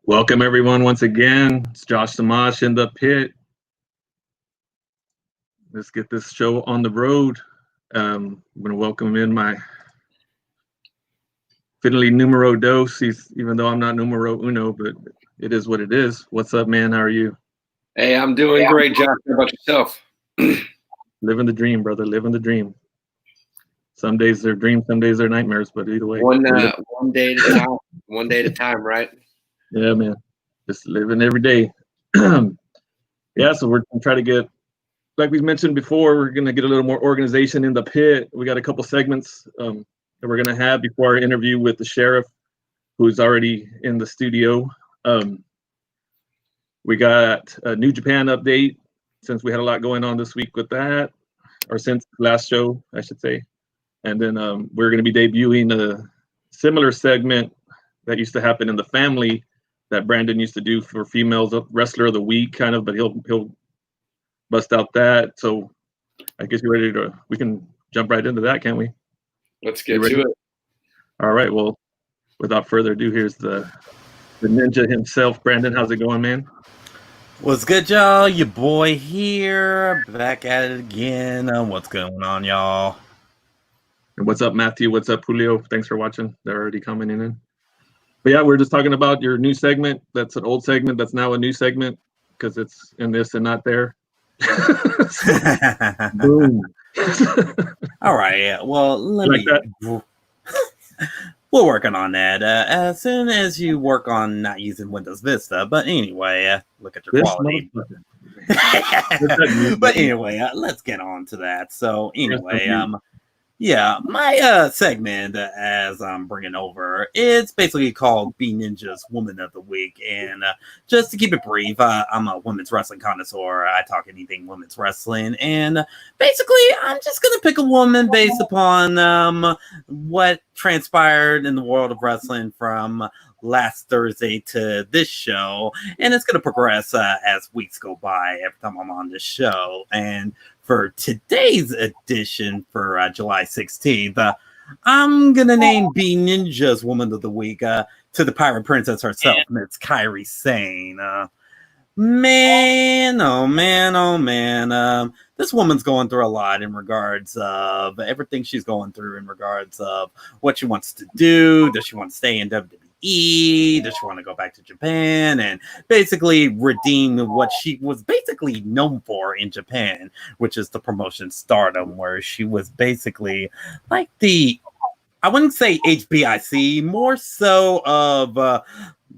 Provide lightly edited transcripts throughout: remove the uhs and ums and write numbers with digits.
Welcome everyone once again. It's Josh Do Mosh in the pit. Let's get this show on the road. I'm gonna welcome in my fiddly numero dos. Even though I'm not numero uno, but it is what it is. What's up, man? How are you? Hey, I'm doing great, Josh. How about yourself? Living the dream, brother. Living the dream. Some days they're dreams, some days they're nightmares. But either way, One day at a time. One day at a time, right? Yeah, man. Just living every day. Yeah, so we're gonna try to get, like we mentioned before, we're gonna get a little more organization in the pit. We got a couple segments that we're gonna have before our interview with the sheriff, who's already in the studio. We got a New Japan update since we had a lot going on this week with that, or since last show, I should say. And then we're going to be debuting a similar segment that used to happen in the family that Brandon used to do for females wrestler of the week, kind of, but he'll bust out that. So I guess we can jump right into that, can't we? Let's get to it. All right. Well, without further ado, here's the ninja himself. Brandon, how's it going, man? What's good, y'all? Your boy here, back at it again. What's going on, y'all? And what's up, Matthew? What's up, Julio? Thanks for watching. They're already commenting in. But yeah, we're just talking about your new segment. That's an old segment. That's now a new segment because it's in this and not there. Boom. All right. Well, we're working on that. As soon as you work on not using Windows Vista. But anyway, look at your quality. But anyway, let's get on to that. So anyway, yeah, my segment as I'm bringing over, it's basically called B Ninja's Woman of the Week. And just to keep it brief, I'm a women's wrestling connoisseur. I talk anything women's wrestling. And basically, I'm just going to pick a woman based upon what transpired in the world of wrestling from last Thursday to this show. And it's going to progress as weeks go by every time I'm on this show. And for today's edition for July 16th, I'm going to name B Ninja's Woman of the Week to the Pirate Princess herself, Miss Kairi Sane. Man, oh man, oh man. This woman's going through a lot in regards of everything she's going through in regards of what she wants to do. Does she want to stay in WWE? Does she want to go back to Japan and basically redeem what she was basically known for in Japan, which is the promotion Stardom, where she was basically like I wouldn't say HBIC, more so of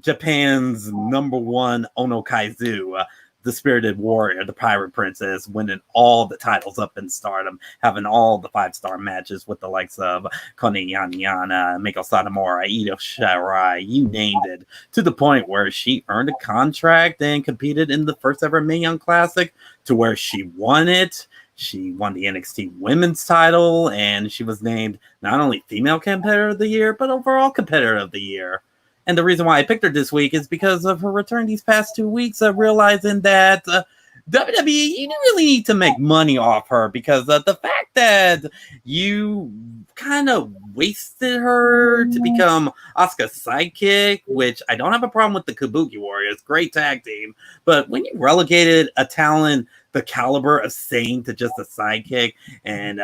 Japan's number one Ono Kaizu, the Spirited Warrior, the Pirate Princess, winning all the titles up in Stardom, having all the 5-star matches with the likes of Kone Yanayana, Miko Satomura, Ito Shirai, you named it, to the point where she earned a contract and competed in the first ever Mae Young Classic, to where she won it. She won the NXT Women's title, and she was named not only Female Competitor of the Year, but Overall Competitor of the Year. And the reason why I picked her this week is because of her return these past 2 weeks of realizing that WWE, you really need to make money off her, because the fact that you kind of wasted her to become Asuka's sidekick, which I don't have a problem with the Kabuki Warriors, great tag team, but when you relegated a talent the caliber of Sane to just a sidekick and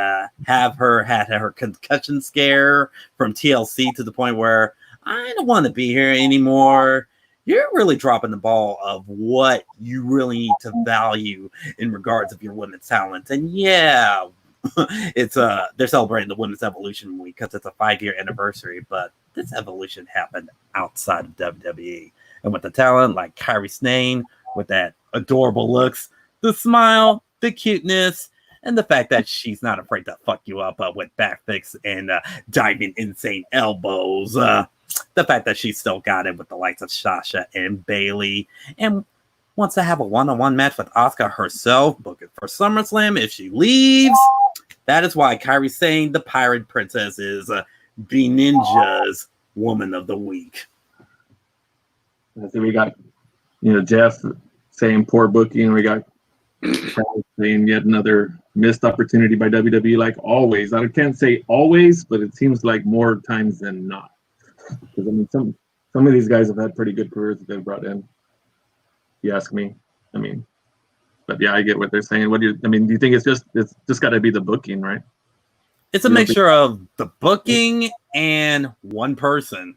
had her concussion scare from TLC to the point where I don't want to be here anymore, you're really dropping the ball of what you really need to value in regards of your women's talent. And yeah, it's they're celebrating the Women's Evolution Week because it's a 5-year anniversary, but this evolution happened outside of WWE. And with the talent like Kairi Sane, with that adorable looks, the smile, the cuteness, and the fact that she's not afraid to fuck you up with back fix and diving insane elbows. The fact that she still got it with the likes of Sasha and Bailey, and wants to have a one-on-one match with Asuka herself, book it for SummerSlam if she leaves. That is why Kairi Sane, the Pirate Princess, is B Ninja's Woman of the Week. So we got, Jeff saying poor booking. We got saying yet another missed opportunity by WWE, like always. I can't say always, but it seems like more times than not. Because some of these guys have had pretty good careers that they've brought in. If you ask me. I mean, but yeah, I get what they're saying. Do you think it's just got to be the booking, right? It's a mixture of the booking and one person.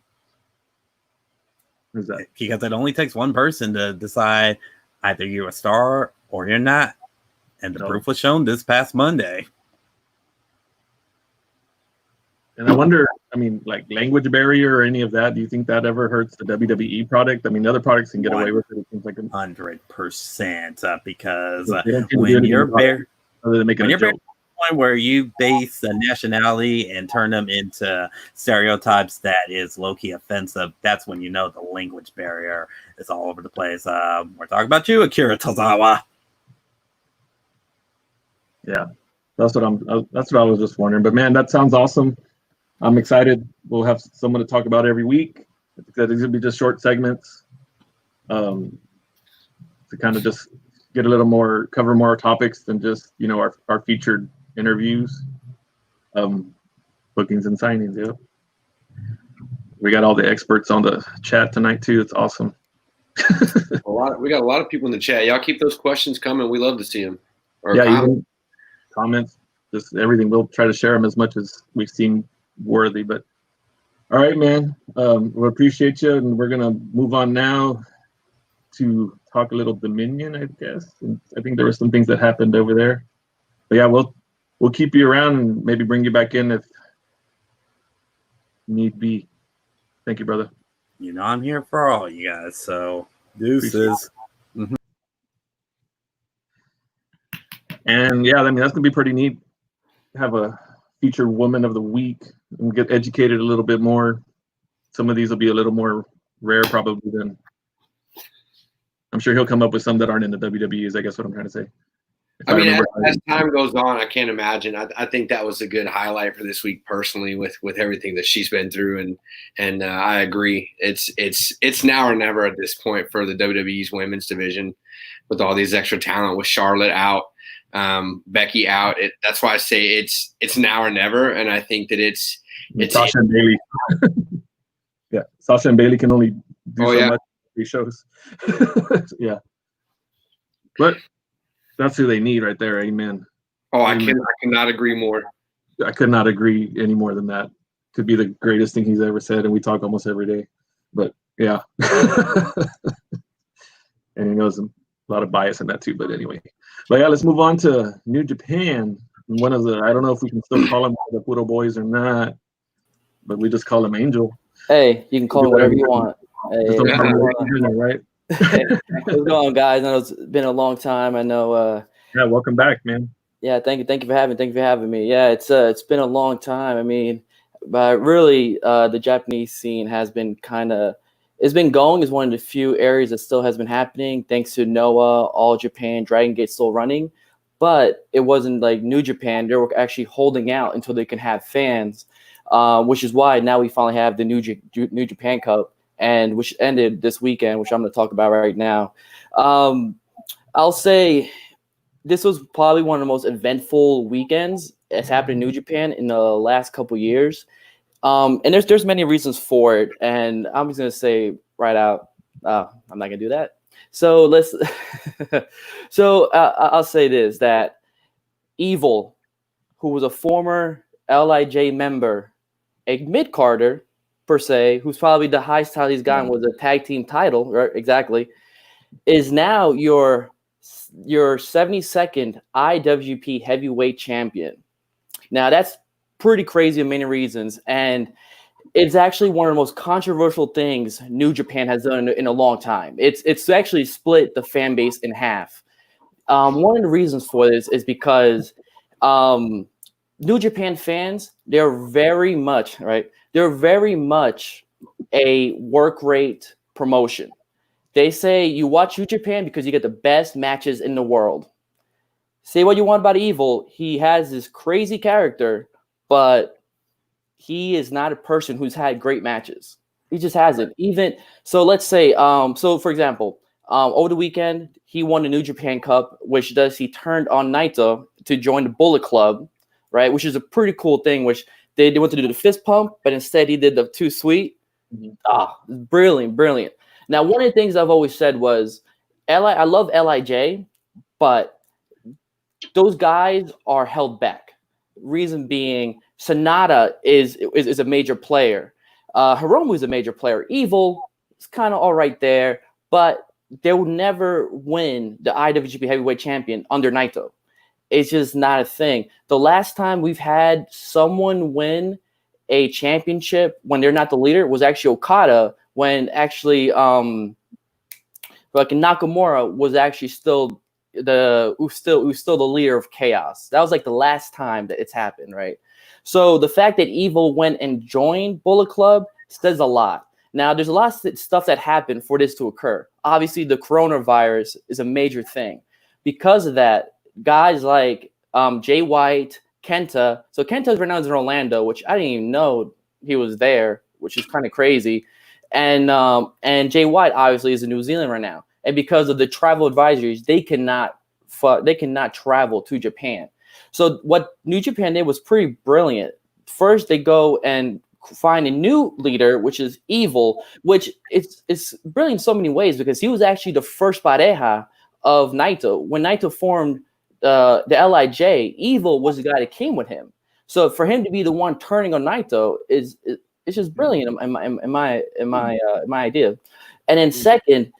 Who's that? Because it only takes one person to decide either you're a star or you're not. And the proof was shown this past Monday. And I wonder, like language barrier or any of that, do you think that ever hurts the WWE product? I mean, other products can get away with it. It seems like 100%, because when you're very point where you base a nationality and turn them into stereotypes that is low-key offensive, that's when you know the language barrier is all over the place. We're talking about you, Akira Tozawa. Yeah, that's what I was just wondering. But man, that sounds awesome. I'm excited. We'll have someone to talk about every week. I think that these will be just short segments to kind of just get a little more, cover more topics than just, our featured interviews, bookings and signings. Yeah. We got all the experts on the chat tonight too. It's awesome. We got a lot of people in the chat. Y'all keep those questions coming. We love to see them. Even comments, just everything. We'll try to share them as much as we seem worthy. But all right, man. We appreciate you, and we're gonna move on now to talk a little Dominion, I guess. And I think there were some things that happened over there. But yeah, we'll keep you around and maybe bring you back in if need be. Thank you, brother. I'm here for all you guys. So deuces. And yeah, that's gonna be pretty neat. Have a featured woman of the week and get educated a little bit more. Some of these will be a little more rare, probably, than I'm sure he'll come up with some that aren't in the WWE. Is I guess what I'm trying to say. As time goes on, I can't imagine. I think that was a good highlight for this week, personally, with everything that she's been through, and I agree. It's now or never at this point for the WWE's women's division, with all these extra talent, with Charlotte out, Becky out. That's why I say it's now or never, and I think that it's Sasha and Bailey. Yeah, Sasha and Bailey can only do so much for these shows. Yeah, but that's who they need right there. Amen. I cannot agree more. I could not agree any more than that. Could be the greatest thing he's ever said, and we talk almost every day. But yeah, and he knows a lot of bias in that too. But anyway, let's move on to New Japan. One of the, I don't know if we can still call them the Puro Boys or not, but we just call them Angel. Hey, you can call them whatever you want. Right? Hey, what's going on, guys? I know it's been a long time. I know. Yeah, welcome back, man. Yeah, thank you for having me. Yeah, it's been a long time. I mean, but really, the Japanese scene has been it's been going. Is one of the few areas that still has been happening, thanks to Noah, All Japan, Dragon Gate still running. But it wasn't like New Japan. They were actually holding out until they can have fans, which is why now we finally have the New Japan Cup, and which ended this weekend, which I'm going to talk about right now. I'll say this was probably one of the most eventful weekends that's happened in New Japan in the last couple years. And there's many reasons for it, and I'm just going to say right out, I'm not going to do that. So I'll say this, that Evil, who was a former LIJ member, a mid-carder per se, who's probably the highest title he's gotten was a tag team title, right? Exactly, is now your 72nd IWGP heavyweight champion. Now that's pretty crazy in many reasons, and it's actually one of the most controversial things New Japan has done in a long time. It's actually split the fan base in half. One of the reasons for this is because New Japan fans, they're very much a work rate promotion. They say you watch New Japan because you get the best matches in the world. Say what you want about Evil, he has this crazy character, but he is not a person who's had great matches. He just hasn't. Even so, let's say, so for example, over the weekend he won the New Japan Cup, which he turned on Naito to join the Bullet Club, right? Which is a pretty cool thing. Which they wanted to do the fist pump, but instead he did the too sweet, Brilliant. Now, one of the things I've always said was, I love LIJ, but those guys are held back. Reason being, Sonata is a major player. Hiromu is a major player. Evil is kind of all right there, but they will never win the IWGP Heavyweight Champion under Naito. It's just not a thing. The last time we've had someone win a championship when they're not the leader was actually Okada, when actually like Nakamura was actually still the leader of Chaos. That was like the last time that it's happened, right? So the fact that Evil went and joined Bullet Club says a lot. Now, there's a lot of stuff that happened for this to occur. Obviously, the coronavirus is a major thing. Because of that, guys like Jay White, Kenta. So Kenta's right now in Orlando, which I didn't even know he was there, which is kind of crazy. And Jay White obviously is in New Zealand right now. And because of the travel advisories, they cannot travel to Japan. So what New Japan did was pretty brilliant. First, they go and find a new leader, which is Evil, which it's brilliant in so many ways because he was actually the first pareja of Naito. When Naito formed the LIJ, Evil was the guy that came with him. So for him to be the one turning on Naito it's just brilliant in my idea. And then second,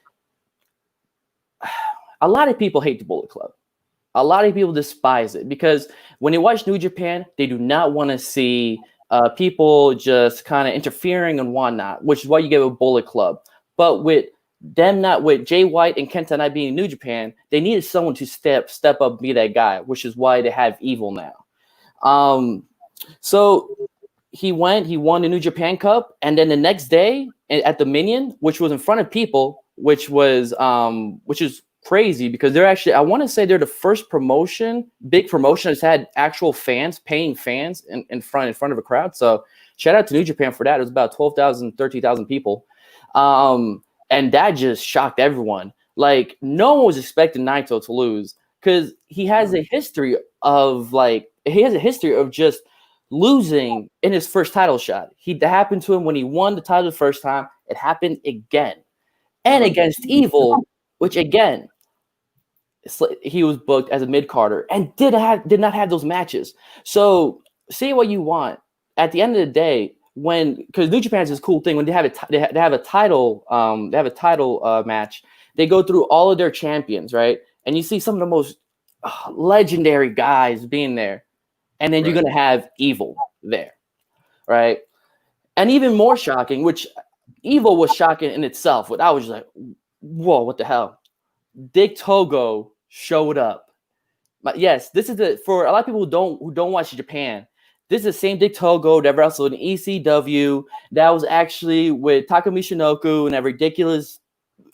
a lot of people hate the Bullet Club. A lot of people despise it because when they watch New Japan, they do not want to see people just kind of interfering and whatnot, which is why you get a Bullet Club. But with Jay White and Kenta not being in New Japan, they needed someone to step up and be that guy, which is why they have Evil now. So he won the New Japan Cup, and then the next day at the Minion, which was in front of people, which is crazy because they're actually, I want to say they're the first big promotion that's had actual fans, paying fans in front of a crowd. So shout out to New Japan for that. It was about 12,000, 13,000 people. And that just shocked everyone. Like, no one was expecting Naito to lose because he has a history of just losing in his first title shot. That happened to him when he won the title the first time. It happened again. And against Evil, which again, he was booked as a mid-carder and did not have those matches. So say what you want. At the end of the day, because New Japan is this cool thing when they have a title match, they go through all of their champions, right? And you see some of the most legendary guys being there, and then you're gonna have Evil there, right? And even more shocking, which Evil was shocking in itself. But I was just like, whoa, what the hell? Dick Togo showed up. But yes, this is for a lot of people who don't watch Japan. This is the same Dick Togo that wrestled in ECW. That was actually with Taka Michinoku and that ridiculous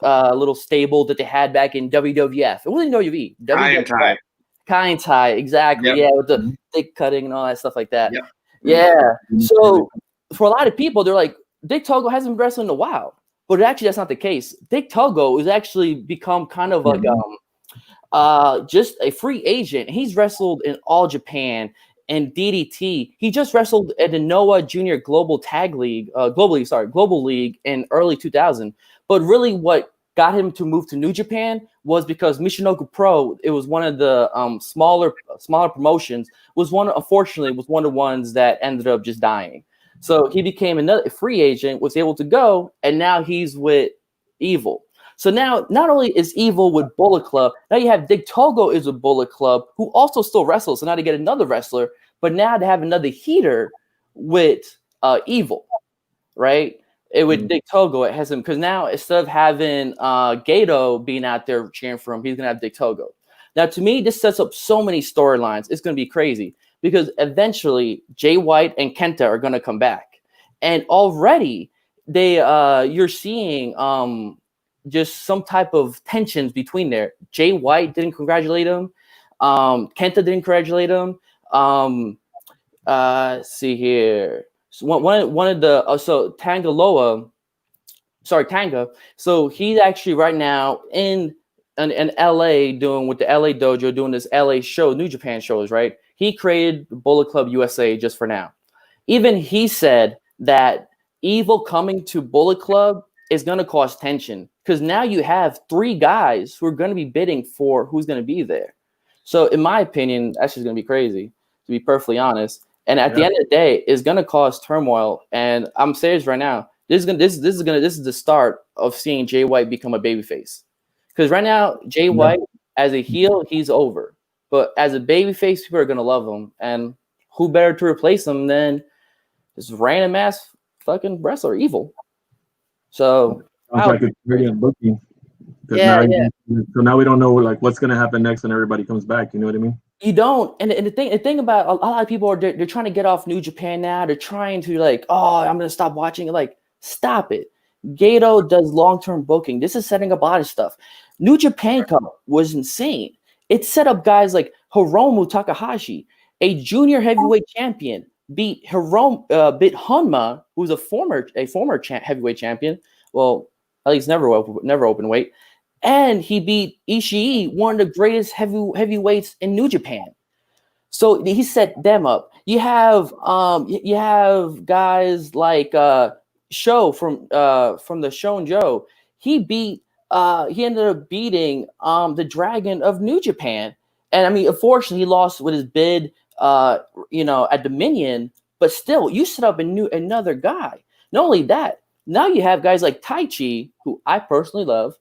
little stable that they had back in WWF. It wasn't WWE. Kai and Tai, exactly. Yep. Yeah, with the dick cutting and all that stuff like that. Yep. Yeah. So for a lot of people, they're like, Dick Togo hasn't wrestled in a while. But actually, that's not the case. Dick Togo has actually become kind of like just a free agent. He's wrestled in All Japan and DDT. He just wrestled at the Noah Junior Global League in early 2000. But really, what got him to move to New Japan was because Michinoku Pro, it was one of the smaller promotions, unfortunately was one of the ones that ended up just dying. So he became another free agent, was able to go, and now he's with Evil. So now not only is Evil with Bullet Club, now you have Dick Togo is with Bullet Club, who also still wrestles. So now they get another wrestler, but now they have another heater with Evil, right? With Dick Togo, it has him because now instead of having Gato being out there cheering for him, he's gonna have Dick Togo. Now, to me, this sets up so many storylines. It's gonna be crazy because eventually Jay White and Kenta are gonna come back, and already you're seeing just some type of tensions between there. Jay White didn't congratulate him. Kenta didn't congratulate him. See here. So one of the Tanga. So he's actually right now in LA doing with the LA dojo, doing this LA show, New Japan shows, right? He created Bullet Club USA just for now. Even he said that Evil coming to Bullet Club is going to cause tension because now you have 3 guys who are going to be bidding for who's going to be there. So, in my opinion, that's just going to be crazy, to be perfectly honest. And at the end of the day, it's going to cause turmoil. And I'm serious right now. This is the start of seeing Jay White become a babyface. Because right now, Jay White as a heel, he's over. But as a babyface, people are going to love him. And who better to replace him than this random ass fucking wrestler, Evil? So, like it's brilliant booking. Yeah. So now we don't know like what's gonna happen next when everybody comes back. You know what I mean? You don't. And the thing about a lot of people are they're trying to get off New Japan now. They're trying to like, oh, I'm gonna stop watching it. Like, stop it. Gato does long-term booking. This is setting up a lot of stuff. New Japan Cup was insane. It set up guys like Hiromu Takahashi, a junior heavyweight champion, beat Honma, who's a former heavyweight champion. Well, at least never open weight. And he beat Ishii, one of the greatest heavyweights in New Japan. So he set them up. You have guys like Sho from the Shon Joe. He ended up beating the Dragon of New Japan. And I mean, unfortunately, he lost with his bid at Dominion, but still, you set up another guy. Not only that, now you have guys like Taichi, who I personally love,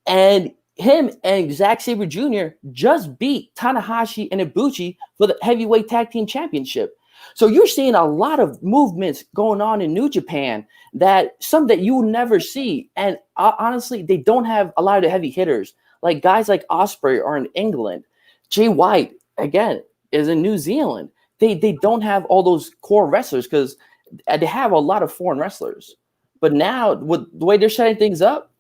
and him and Zack Sabre Jr. just beat Tanahashi and Ibushi for the heavyweight tag team championship. So you're seeing a lot of movements going on in New Japan that you will never see. And honestly, they don't have a lot of the heavy hitters. Like guys like Ospreay are in England. Jay White, again, is in New Zealand. They don't have all those core wrestlers because they have a lot of foreign wrestlers. But now, with the way they're setting things up,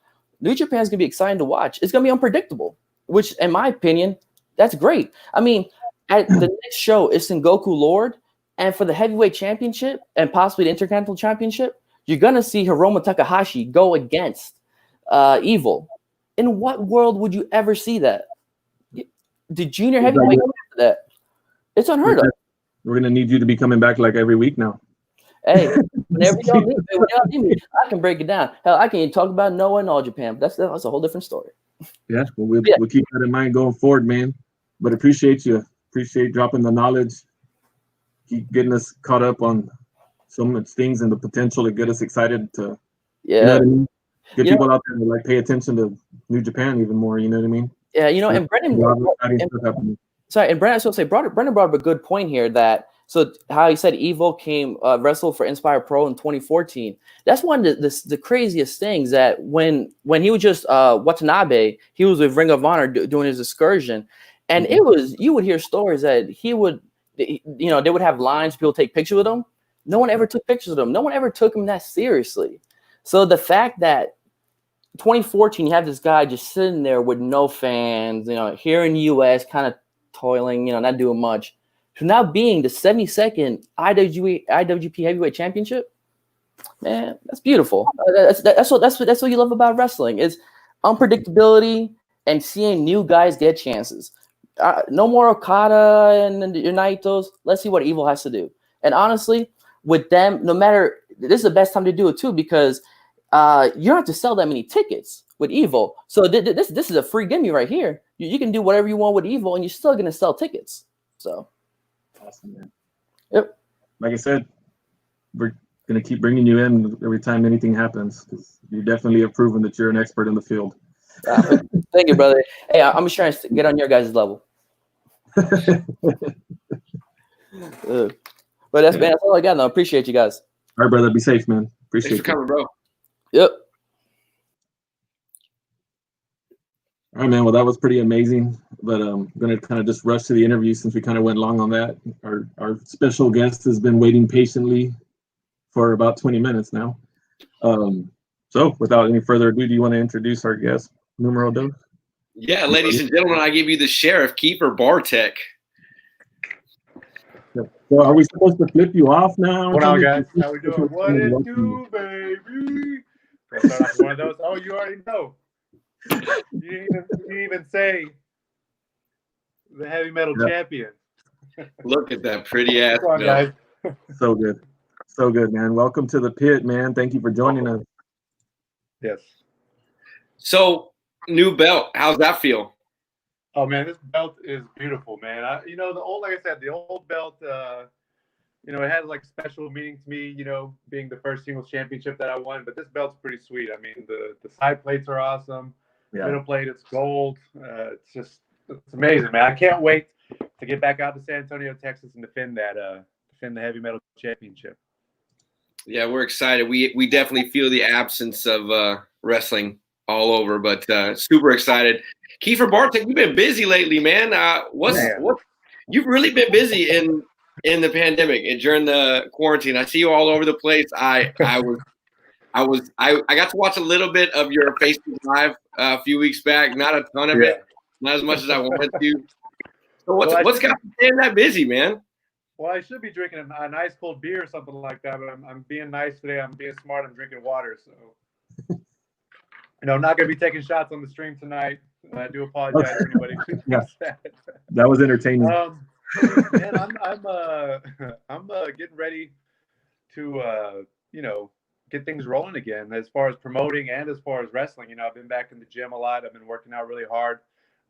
New Japan's going to be exciting to watch. It's going to be unpredictable, which, in my opinion, that's great. I mean, at the next show is Sengoku Lord, and for the heavyweight championship and possibly the Intercontinental Championship, you're going to see Hiromu Takahashi go against Evil. In what world would you ever see that? The junior heavyweight go after that? It's unheard of. We're going to need you to be coming back like every week now. Hey, whenever y'all need me, I can break it down. Hell, I can even talk about Noah and All Japan. That's a whole different story. Yeah, well, we'll keep that in mind going forward, man. But appreciate you. Appreciate dropping the knowledge. Keep getting us caught up on so much things and the potential to get us excited to, you know what I mean? Get people out there to like pay attention to New Japan even more. You know what I mean? Yeah, and Brendan. Sorry, and Brendan, I was going to say, Brendan brought up a good point here that. So how he said Evil came wrestled for Inspire Pro in 2014. That's one of the craziest things that when he was just Watanabe, he was with Ring of Honor doing his excursion, and it was you would hear stories that he would, they would have lines, people take pictures with him. No one ever took pictures of him. No one ever took him that seriously. So the fact that 2014 you have this guy just sitting there with no fans, here in the U.S. kind of toiling, not doing much. To now being the 72nd IWGP Heavyweight Championship, man, that's beautiful. That's what you love about wrestling is unpredictability and seeing new guys get chances. No more Okada and your Naitos. Let's see what Evil has to do. And honestly, with them, no matter this is the best time to do it too because you don't have to sell that many tickets with Evil. So this is a free gimme right here. You can do whatever you want with Evil, and you're still going to sell tickets. So. Awesome, man. Yep. Like I said, we're going to keep bringing you in every time anything happens because you definitely have proven that you're an expert in the field. Thank you, brother. Hey, I'm just trying to get on your guys' level. But that's all I got. I appreciate you guys. All right, brother. Be safe, man. Appreciate Thanks for coming, bro. Yep. All right, man. Well, that was pretty amazing. But I'm going to kind of just rush to the interview since we kind of went long on that. Our special guest has been waiting patiently for about 20 minutes now. So without any further ado, do you want to introduce our guest, numero dos? Yeah, ladies and gentlemen, I give you the Sheriff, Kiefer Bartek. So are we supposed to flip you off now? What on, guys? How we doing? What it do, baby? One of those. Oh, you already know. You didn't even say the heavy metal champion. Look at that pretty ass. Come on, guys. So good. So good, man. Welcome to the pit, man. Thank you for joining us. Yes. So, new belt. How's that feel? Oh man, this belt is beautiful, man. Like I said, the old belt, it has like special meaning to me, being the first singles championship that I won. But this belt's pretty sweet. I mean, the side plates are awesome. Yeah. Middle plate, it's gold. It's amazing, man. I can't wait to get back out to San Antonio, Texas, and defend the heavy metal championship. Yeah, we're excited. We definitely feel the absence of wrestling all over, but super excited. Kiefer, Bartek, you've been busy lately, man. What? You've really been busy in the pandemic and during the quarantine. I see you all over the place. I got to watch a little bit of your Facebook Live a few weeks back. Not a ton of it, not as much as I wanted to. So what's got you staying that busy, man? Well, I should be drinking a nice cold beer or something like that, but I'm being nice today. I'm being smart. I'm drinking water, so I'm not going to be taking shots on the stream tonight. I do apologize to anybody. That was entertaining. Man, I'm getting ready to get things rolling again as far as promoting and as far as wrestling. I've been back in the gym a lot. I've been working out really hard.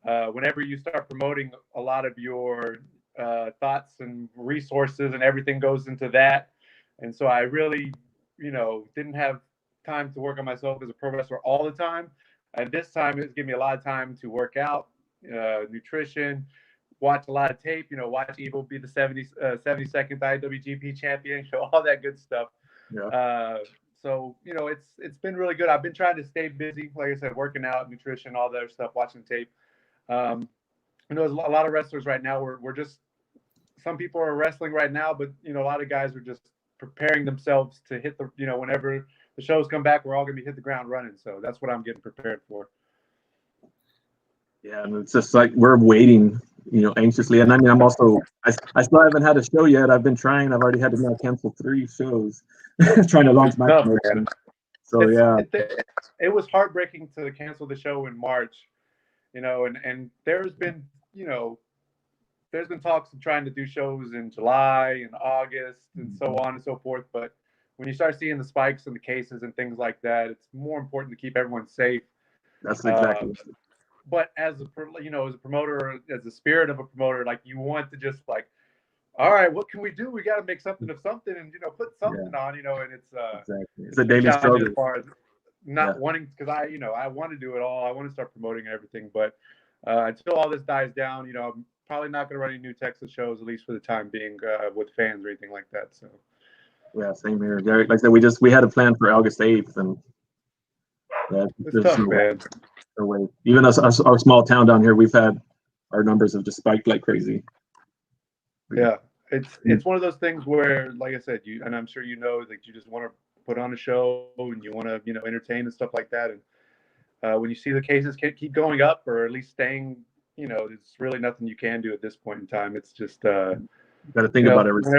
Whenever you start promoting, a lot of your thoughts and resources and everything goes into that. And so I really, didn't have time to work on myself as a pro wrestler all the time. And this time it's given me a lot of time to work out, nutrition, watch a lot of tape, watch Evil be the 72nd IWGP champion, all that good stuff. Yeah. So, it's been really good. I've been trying to stay busy, like I said, working out, nutrition, all that other stuff, watching tape. There's a lot of wrestlers right now. Some people are wrestling right now, but a lot of guys are just preparing themselves to hit the, whenever the shows come back, we're all going to be hit the ground running. So that's what I'm getting prepared for. Yeah, and it's just like we're waiting, anxiously. And I mean, I still haven't had a show yet. I've been trying. I've already had to now cancel 3 shows trying to launch my promotion. So it was heartbreaking to cancel the show in March, and there's been talks of trying to do shows in July and August and so on and so forth. But when you start seeing the spikes and the cases and things like that, it's more important to keep everyone safe. That's exactly. But as a promoter, as the spirit of a promoter, like you want to just like, all right, what can we do? We got to make something of something and put something on, and it's exactly. It's a daily struggle. As far as not wanting, because I want to do it all. I want to start promoting and everything, but until all this dies down, I'm probably not going to run any new Texas shows, at least for the time being, with fans or anything like that. So. Yeah, same here. Like I said, we had a plan for August 8th, and it's tough, man. No way. Even our small town down here, we've had our numbers have just spiked like crazy. Yeah, it's one of those things where, like I said, and I'm sure that you just want to put on a show and you want to entertain and stuff like that. And when you see the cases keep going up or at least staying, it's really nothing you can do at this point in time. It's just you got to think about everything.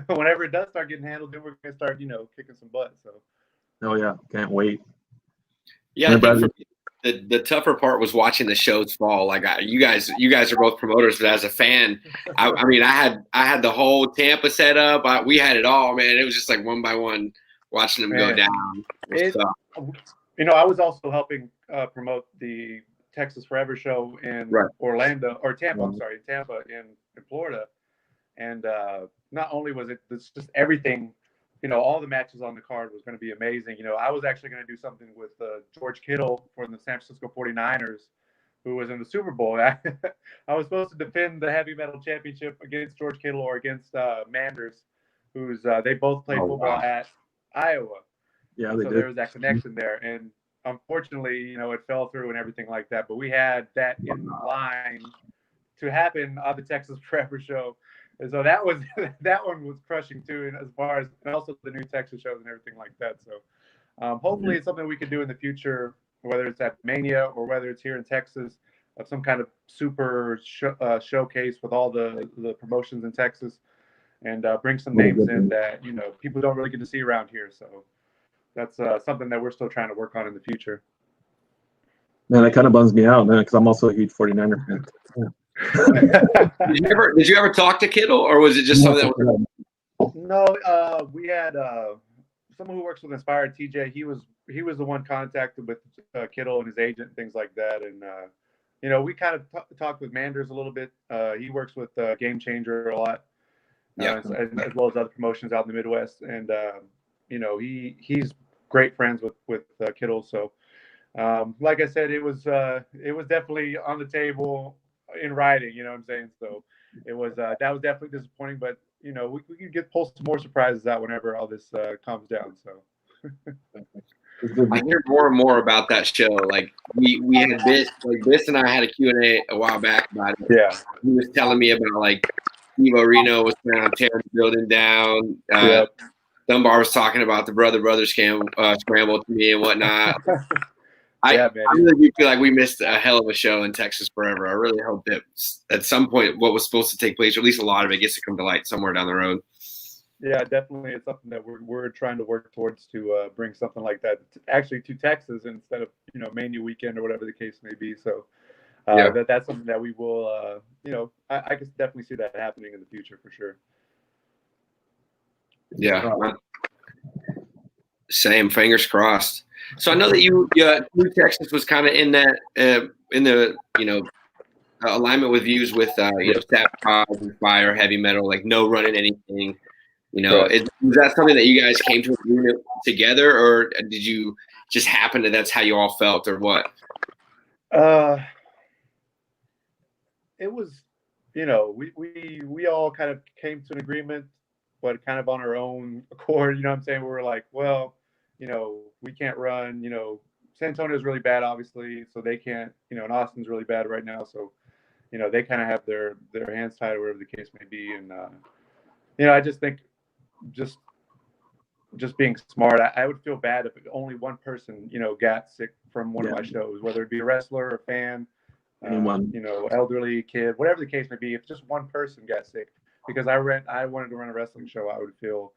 Whenever it does start getting handled, then we're gonna start kicking some butt. So. Oh yeah, can't wait. Yeah, I think for me, the tougher part was watching the shows fall. Like you guys are both promoters, but as a fan, I mean, I had the whole Tampa set up. We had it all, man. It was just like one by one watching them go down. I was also helping promote the Texas Forever show in Orlando or Tampa. I'm sorry, Tampa in Florida, and not only was it's just everything. All the matches on the card was going to be amazing. I was actually going to do something with George Kittle for the San Francisco 49ers, who was in the Super Bowl. I was supposed to defend the heavy metal championship against George Kittle or against Manders, who's they both played football at Iowa. Yeah, so there was that connection there. And unfortunately, it fell through and everything like that. But we had that in line to happen on the Texas Forever show. And so that one was crushing too, and as far as and also the new Texas shows and everything like that. So hopefully it's something we can do in the future, whether it's at Mania or whether it's here in Texas, of some kind of super showcase with all the promotions in Texas, and bring some names in that people don't really get to see around here. So that's something that we're still trying to work on in the future. Man, that kind of bums me out, man, because I'm also a huge 49er fan. Yeah. Did you ever talk to Kittle, or was it just something that was... No, we had someone who works with Inspired, TJ. He was the one contacted with Kittle and his agent and things like that. And we kind of talked with Manders a little bit. He works with Game Changer a lot, as well as other promotions out in the Midwest. And he's great friends with Kittle. So, like I said, it was definitely on the table in writing. You know what I'm saying? So it was that was definitely disappointing, but we can pull some more surprises out whenever all this calms down. So I hear more and more about that show. Like we had Biss and I had a Q&A a while back about it. yeah, He was telling me about like Steve Reno was planning on tearing the building down. Dunbar was talking about the brother scramble to me and whatnot. I really do feel like we missed a hell of a show in Texas forever. I really hope that at some point what was supposed to take place, or at least a lot of it, gets to come to light somewhere down the road. Yeah, definitely. It's something that we're trying to work towards to bring something like that actually to Texas instead of Mania weekend or whatever the case may be. So that's something that we will I can definitely see that happening in the future for sure. Yeah. Same, fingers crossed. So I know that New Texas was kind of in that in the alignment with views with Sabotage and Fire, heavy metal, like no running anything. Was that something that you guys came to agreement together, or did you just happen that's how you all felt, or what? It was, we all kind of came to an agreement, but kind of on our own accord. You know what I'm saying? We were like, well, we can't run. San Antonio is really bad, obviously, so they can't. And Austin's really bad right now, so they kind of have their hands tied, or whatever the case may be. And I just think, just being smart, I would feel bad if only one person, got sick from one of my shows, whether it be a wrestler, a fan, anyone, elderly kid, whatever the case may be. If just one person got sick because I wanted to run a wrestling show, I would feel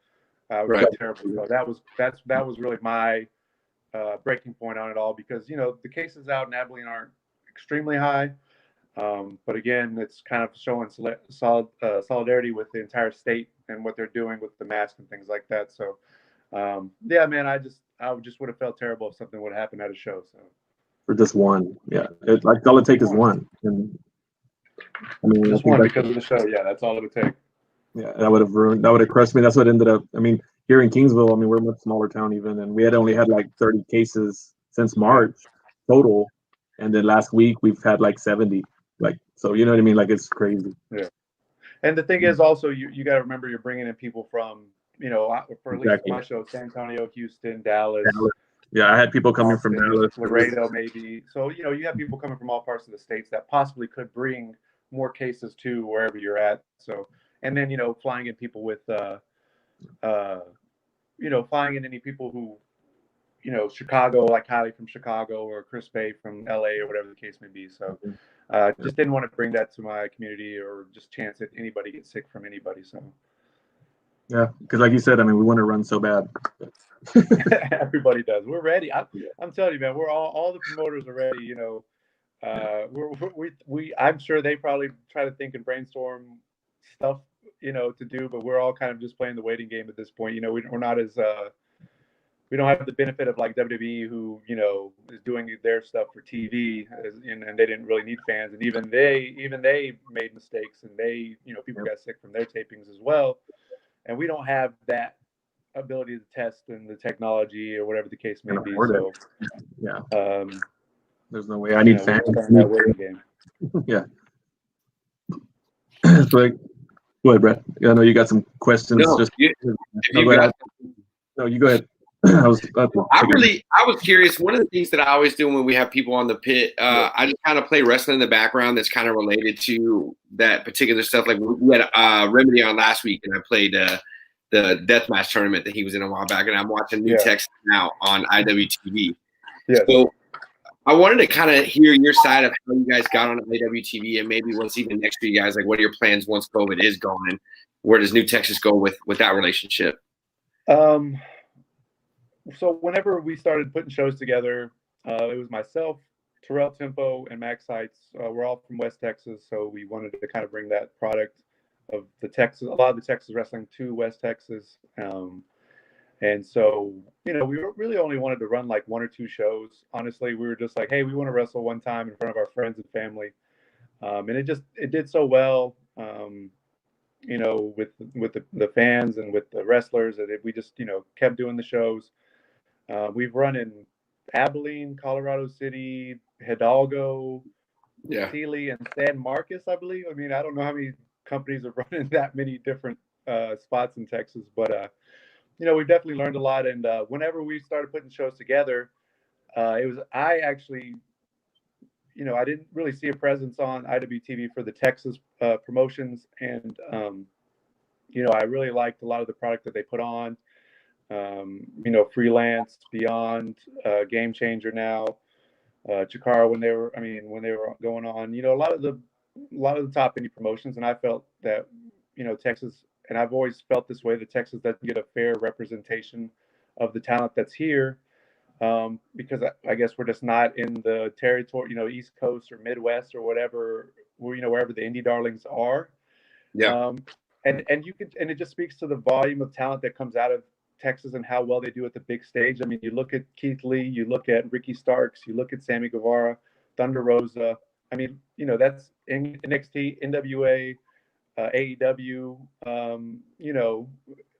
terrible. So that was really my breaking point on it all, because the cases out in Abilene aren't extremely high, but again, it's kind of showing solidarity with the entire state and what they're doing with the mask and things like that. So man, I just would have felt terrible if something would happen at a show. So for just one, all it takes is one, and I mean, just one because of the show. Yeah, that's all it would take. Yeah, that would have crushed me. That's what ended up. I mean, here in Kingsville, I mean, we're a much smaller town even, and we had only had like 30 cases since March total, and then last week we've had like 70. Like, so you know what I mean? Like, it's crazy. Yeah. And the thing is also, you got to remember, you're bringing in people from, for at least my show, San Antonio, Houston, Dallas. Yeah, I had people coming from Dallas, Laredo, maybe. So, you have people coming from all parts of the states that possibly could bring more cases to wherever you're at. So, and then, flying in people with, flying in any people who, Chicago, like Kylie from Chicago or Chris Bay from LA or whatever the case may be. So just didn't want to bring that to my community or just chance that anybody gets sick from anybody. So yeah, because like you said, I mean, we want to run so bad. Everybody does. We're ready. I'm telling you, man, we're all the promoters are ready. I'm sure they probably try to think and brainstorm stuff, to do, but we're all kind of just playing the waiting game at this point. We're not as we don't have the benefit of like WWE, who is doing their stuff for TV, and they didn't really need fans, and even they made mistakes, and people got sick from their tapings as well, and we don't have that ability to test and the technology or whatever the case may be. So there's no way. I need fans. That waiting game. Yeah. So, go ahead, Brett. I know you got some questions. You go ahead. I was curious. One of the things that I always do when we have people on the pit, I just kind of play wrestling in the background that's kind of related to that particular stuff. Like we had Remedy on last week, and I played the deathmatch tournament that he was in a while back, and I'm watching New Texas now on IWTV. Yeah. So I wanted to kind of hear your side of how you guys got on IWTV, and maybe what's even next for you guys. Like, what are your plans once COVID is gone, and where does New Texas go with that relationship? So whenever we started putting shows together, it was myself, Terrell Tempo, and Max Heights. We're all from West Texas, so we wanted to kind of bring that product the Texas, a lot of the Texas wrestling to West Texas. And so, we really only wanted to run like 1 or 2 shows. Honestly, we were just like, hey, we want to wrestle one time in front of our friends and family. And it did so well, with the fans and with the wrestlers, that we just, kept doing the shows. We've run in Abilene, Colorado City, Hidalgo, Sealy, and San Marcos, I believe. I mean, I don't know how many companies are running that many different spots in Texas, but we've definitely learned a lot. And whenever we started putting shows together, I actually, I didn't really see a presence on IWTV for the Texas promotions, and I really liked a lot of the product that they put on. Freelance, Beyond, Game Changer now, Chikara when they were going on. A lot of the top indie promotions, and I felt that Texas, and I've always felt this way, that Texas doesn't get a fair representation of the talent that's here, because I guess we're just not in the territory, East Coast or Midwest or whatever, wherever the indie darlings are. Yeah. And it just speaks to the volume of talent that comes out of Texas and how well they do at the big stage. I mean, you look at Keith Lee, you look at Ricky Starks, you look at Sammy Guevara, Thunder Rosa. I mean, that's NXT, NWA, AEW.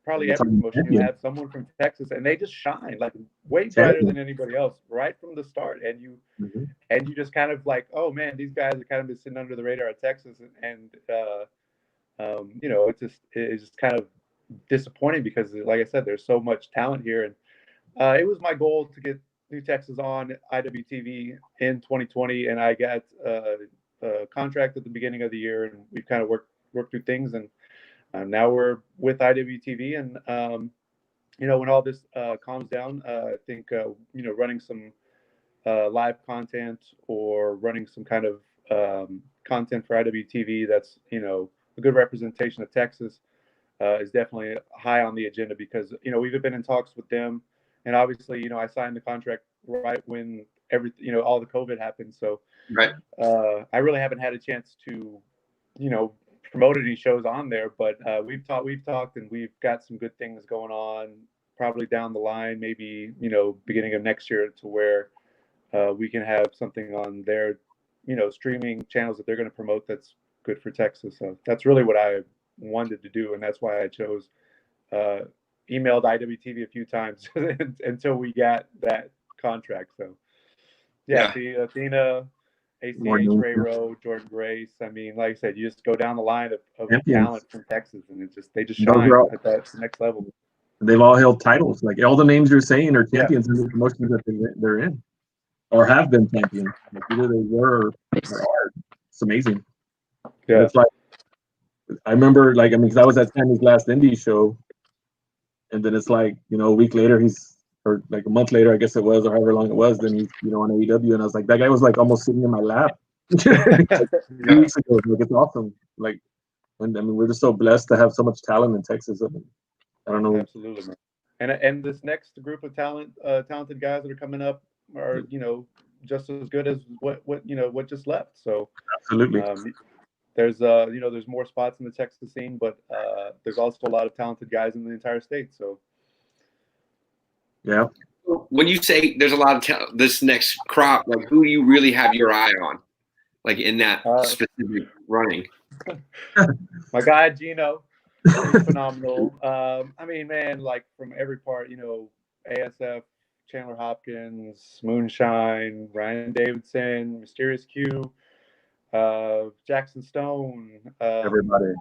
Probably every promotion you have someone from Texas, and they just shine like way brighter than anybody else right from the start. And you just kind of like, oh man, these guys are kind of been sitting under the radar of Texas, and it's just kind of disappointing because, like I said, there's so much talent here. And it was my goal to get New Texas on IWTV in 2020, and I got a contract at the beginning of the year, and we've kind of worked through things, and now we're with IWTV. And when all this calms down, I think running some live content or running some kind of content for IWTV that's a good representation of Texas is definitely high on the agenda, because we've been in talks with them, and obviously I signed the contract right when all the COVID happened, so right. I really haven't had a chance to promote any shows on there, but we've talked, and we've got some good things going on, probably down the line, maybe beginning of next year, to where we can have something on their streaming channels that they're going to promote that's good for Texas. So that's really what I wanted to do, and that's why I chose emailed IWTV a few times until we got that contract. So see Athena, ACH, Ray Rowe, Jordan Grace. I mean, like I said, you just go down the line of talent from Texas, and they just shine at that next level. They've all held titles. Like all the names you're saying are champions in the promotions that they're in, or have been champions. Like either they were or are. It's amazing. Yeah, it's like, I remember, because I was at Sammy's last indie show, and then it's like, a week later, or like a month later, I guess it was, or however long it was, then he's, on AEW, and I was like, that guy was like almost sitting in my lap. Like, 2 weeks ago. Like, it's awesome. Like, we're just so blessed to have so much talent in Texas. I don't know. Absolutely, man. And this next group of talented guys that are coming up are, just as good as what just left. So absolutely. There's more spots in the Texas scene, but there's also a lot of talented guys in the entire state. So, yeah. When you say there's a lot of this next crop, like who do you really have your eye on, like in that specific running? My guy Gino, he's phenomenal. I mean, man, like from every part, ASF, Chandler Hopkins, Moonshine, Ryan Davidson, Mysterious Q. Jackson Stone, everybody,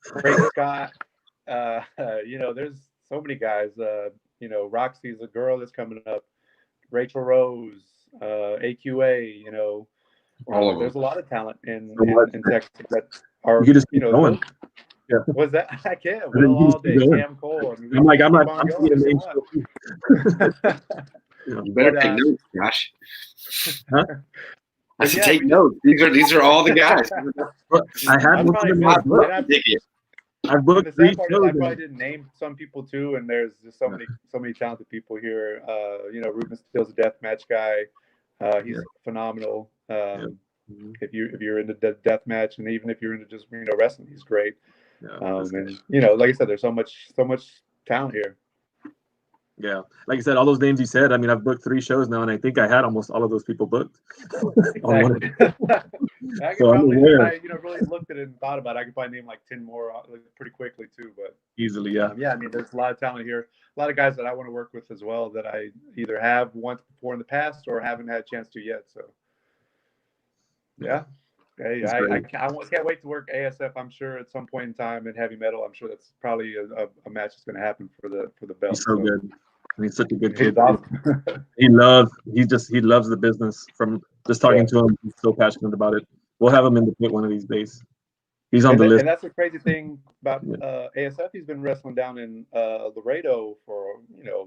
Craig Scott. There's so many guys. Roxy's a girl that's coming up. Rachel Rose, AQA. There's a lot of talent in Texas that are. You can just keep going. Yeah. Was that? I can't. Will all day. Cam Cole. I'm You better take notes, Josh. Huh? I should take notes. These are all the guys. I had I've booked 3 shows. I probably didn't name some people too, and there's just so many talented people here. Ruben Steele's a deathmatch guy. He's phenomenal. If you're into deathmatch, and even if you're into just wrestling, he's great. Yeah, And like I said, there's so much talent here. yeah. Like I said, all those names you said. I mean, I've booked 3 shows now, and I think I had almost all of those people booked. Exactly. I could So I'm probably, aware. if I really looked at it and thought about it, I could probably name like 10 more pretty quickly too. But Easily, yeah. yeah, I mean, there's a lot of talent here. A lot of guys that I want to work with as well that I either have once before in the past or haven't had a chance to yet. So yeah. Hey, I can't wait to work ASF. I'm sure at some point in time in heavy metal. I'm sure that's probably a match that's going to happen for the belt. He's so good. He's such a good He's kid. awesome. he loves the business. From just talking to him, he's so passionate about it. We'll have him in the pit one of these days. He's on the list. And that's the crazy thing about ASF. He's been wrestling down in Laredo for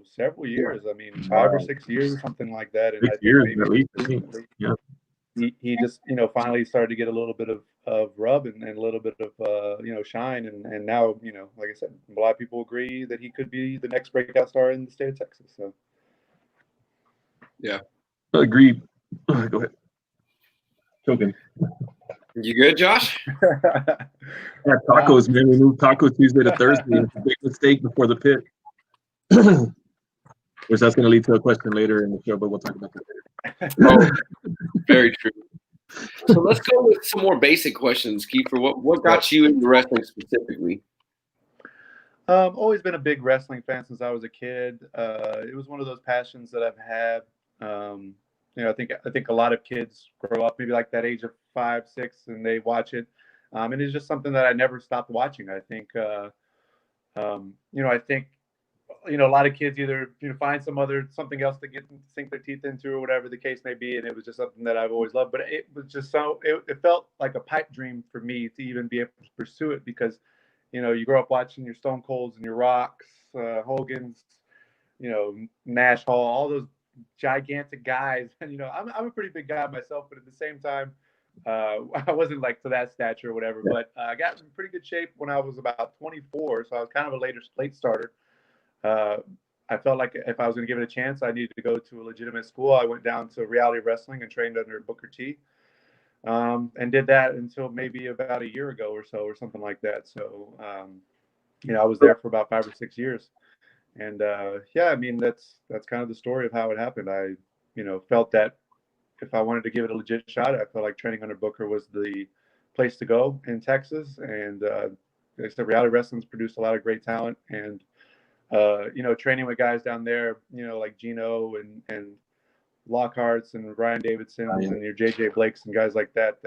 several years. I mean, 5 or 6 years, something like that. And 6 years at least. Yeah. He just finally started to get a little bit of rub and a little bit of shine, and now like I said, a lot of people agree that he could be the next breakout star in the state of Texas. So yeah, agreed. Go ahead. Choking. You good, Josh? Yeah, tacos, man. We moved Taco Tuesday to Thursday. It's a big mistake before the pit. Which that's going to lead to a question later in the show, but we'll talk about that later. Oh, very true. So let's go with some more basic questions, Kiefer. What got you into wrestling specifically? Always been a big wrestling fan since I was a kid. It was one of those passions that I've had. I think a lot of kids grow up maybe like that age of 5, 6, and they watch it. And it's just something that I never stopped watching. I think, a lot of kids either find something else to sink their teeth into or whatever the case may be, and it was just something that I've always loved. But it was just it felt like a pipe dream for me to even be able to pursue it because, you grow up watching your Stone Colds and your Rocks, Hogan's, Nash Hall, all those gigantic guys, and I'm a pretty big guy myself, but at the same time, I wasn't like to that stature or whatever. Yeah. But I got in pretty good shape when I was about 24, so I was kind of a late starter. I felt like if I was going to give it a chance, I needed to go to a legitimate school. I went down to Reality Wrestling and trained under Booker T, and did that until maybe about a year ago or so, or something like that. So, I was there for about 5 or 6 years, and I mean that's kind of the story of how it happened. I, felt that if I wanted to give it a legit shot, I felt like training under Booker was the place to go in Texas, and like I said, Reality Wrestling's produced a lot of great talent, and training with guys down there, like Gino and Lockhart's and Ryan Davidson's and your JJ Blakes and guys like that,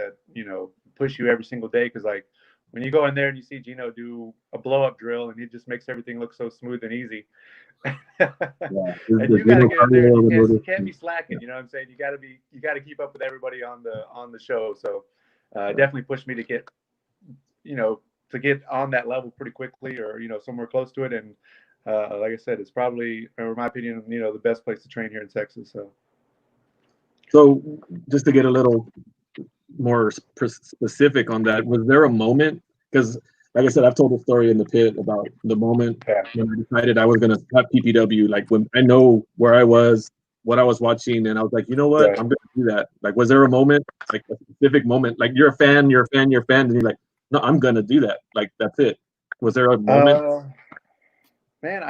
push you every single day. Cause like when you go in there and you see Gino do a blow up drill and he just makes everything look so smooth and easy. And you got to get in there. You can't be slacking. You know what I'm saying? You got to keep up with everybody on the show. So definitely pushed me to get on that level pretty quickly or, somewhere close to it. And, like I said, it's probably, in my opinion, the best place to train here in Texas. So just to get a little more specific on that, was there a moment? Because, like I said, I've told a story in the pit about the moment when I decided I was going to cut PPW. Like when I know where I was, what I was watching, and I was like, you know what, I'm going to do that. Like, was there a moment, like a specific moment? Like you're a fan, and you're like, no, I'm going to do that. Like that's it. Was there a moment? Man,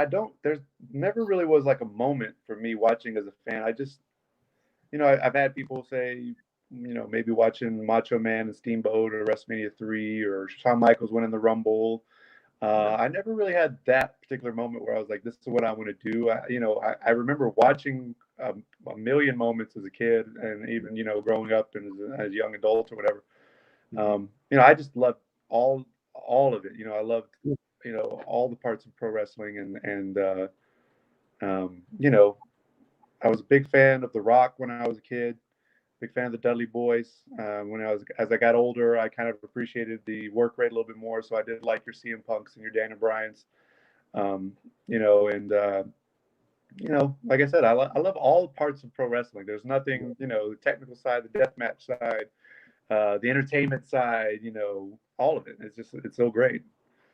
there's never really was like a moment for me watching as a fan. I just, I've had people say, maybe watching Macho Man and Steamboat or WrestleMania 3 or Shawn Michaels winning the Rumble. I never really had that particular moment where I was like, this is what I want to do. I remember watching a million moments as a kid and even, growing up and as a young adult or whatever. I just loved all of it. I loved all the parts of pro wrestling and I was a big fan of The Rock when I was a kid, big fan of the Dudley Boys. As I got older, I kind of appreciated the work rate a little bit more. So I did like your CM Punks and your Daniel Bryans, like I said, I love all parts of pro wrestling. There's nothing, the technical side, the deathmatch side, the entertainment side, all of it. It's so great.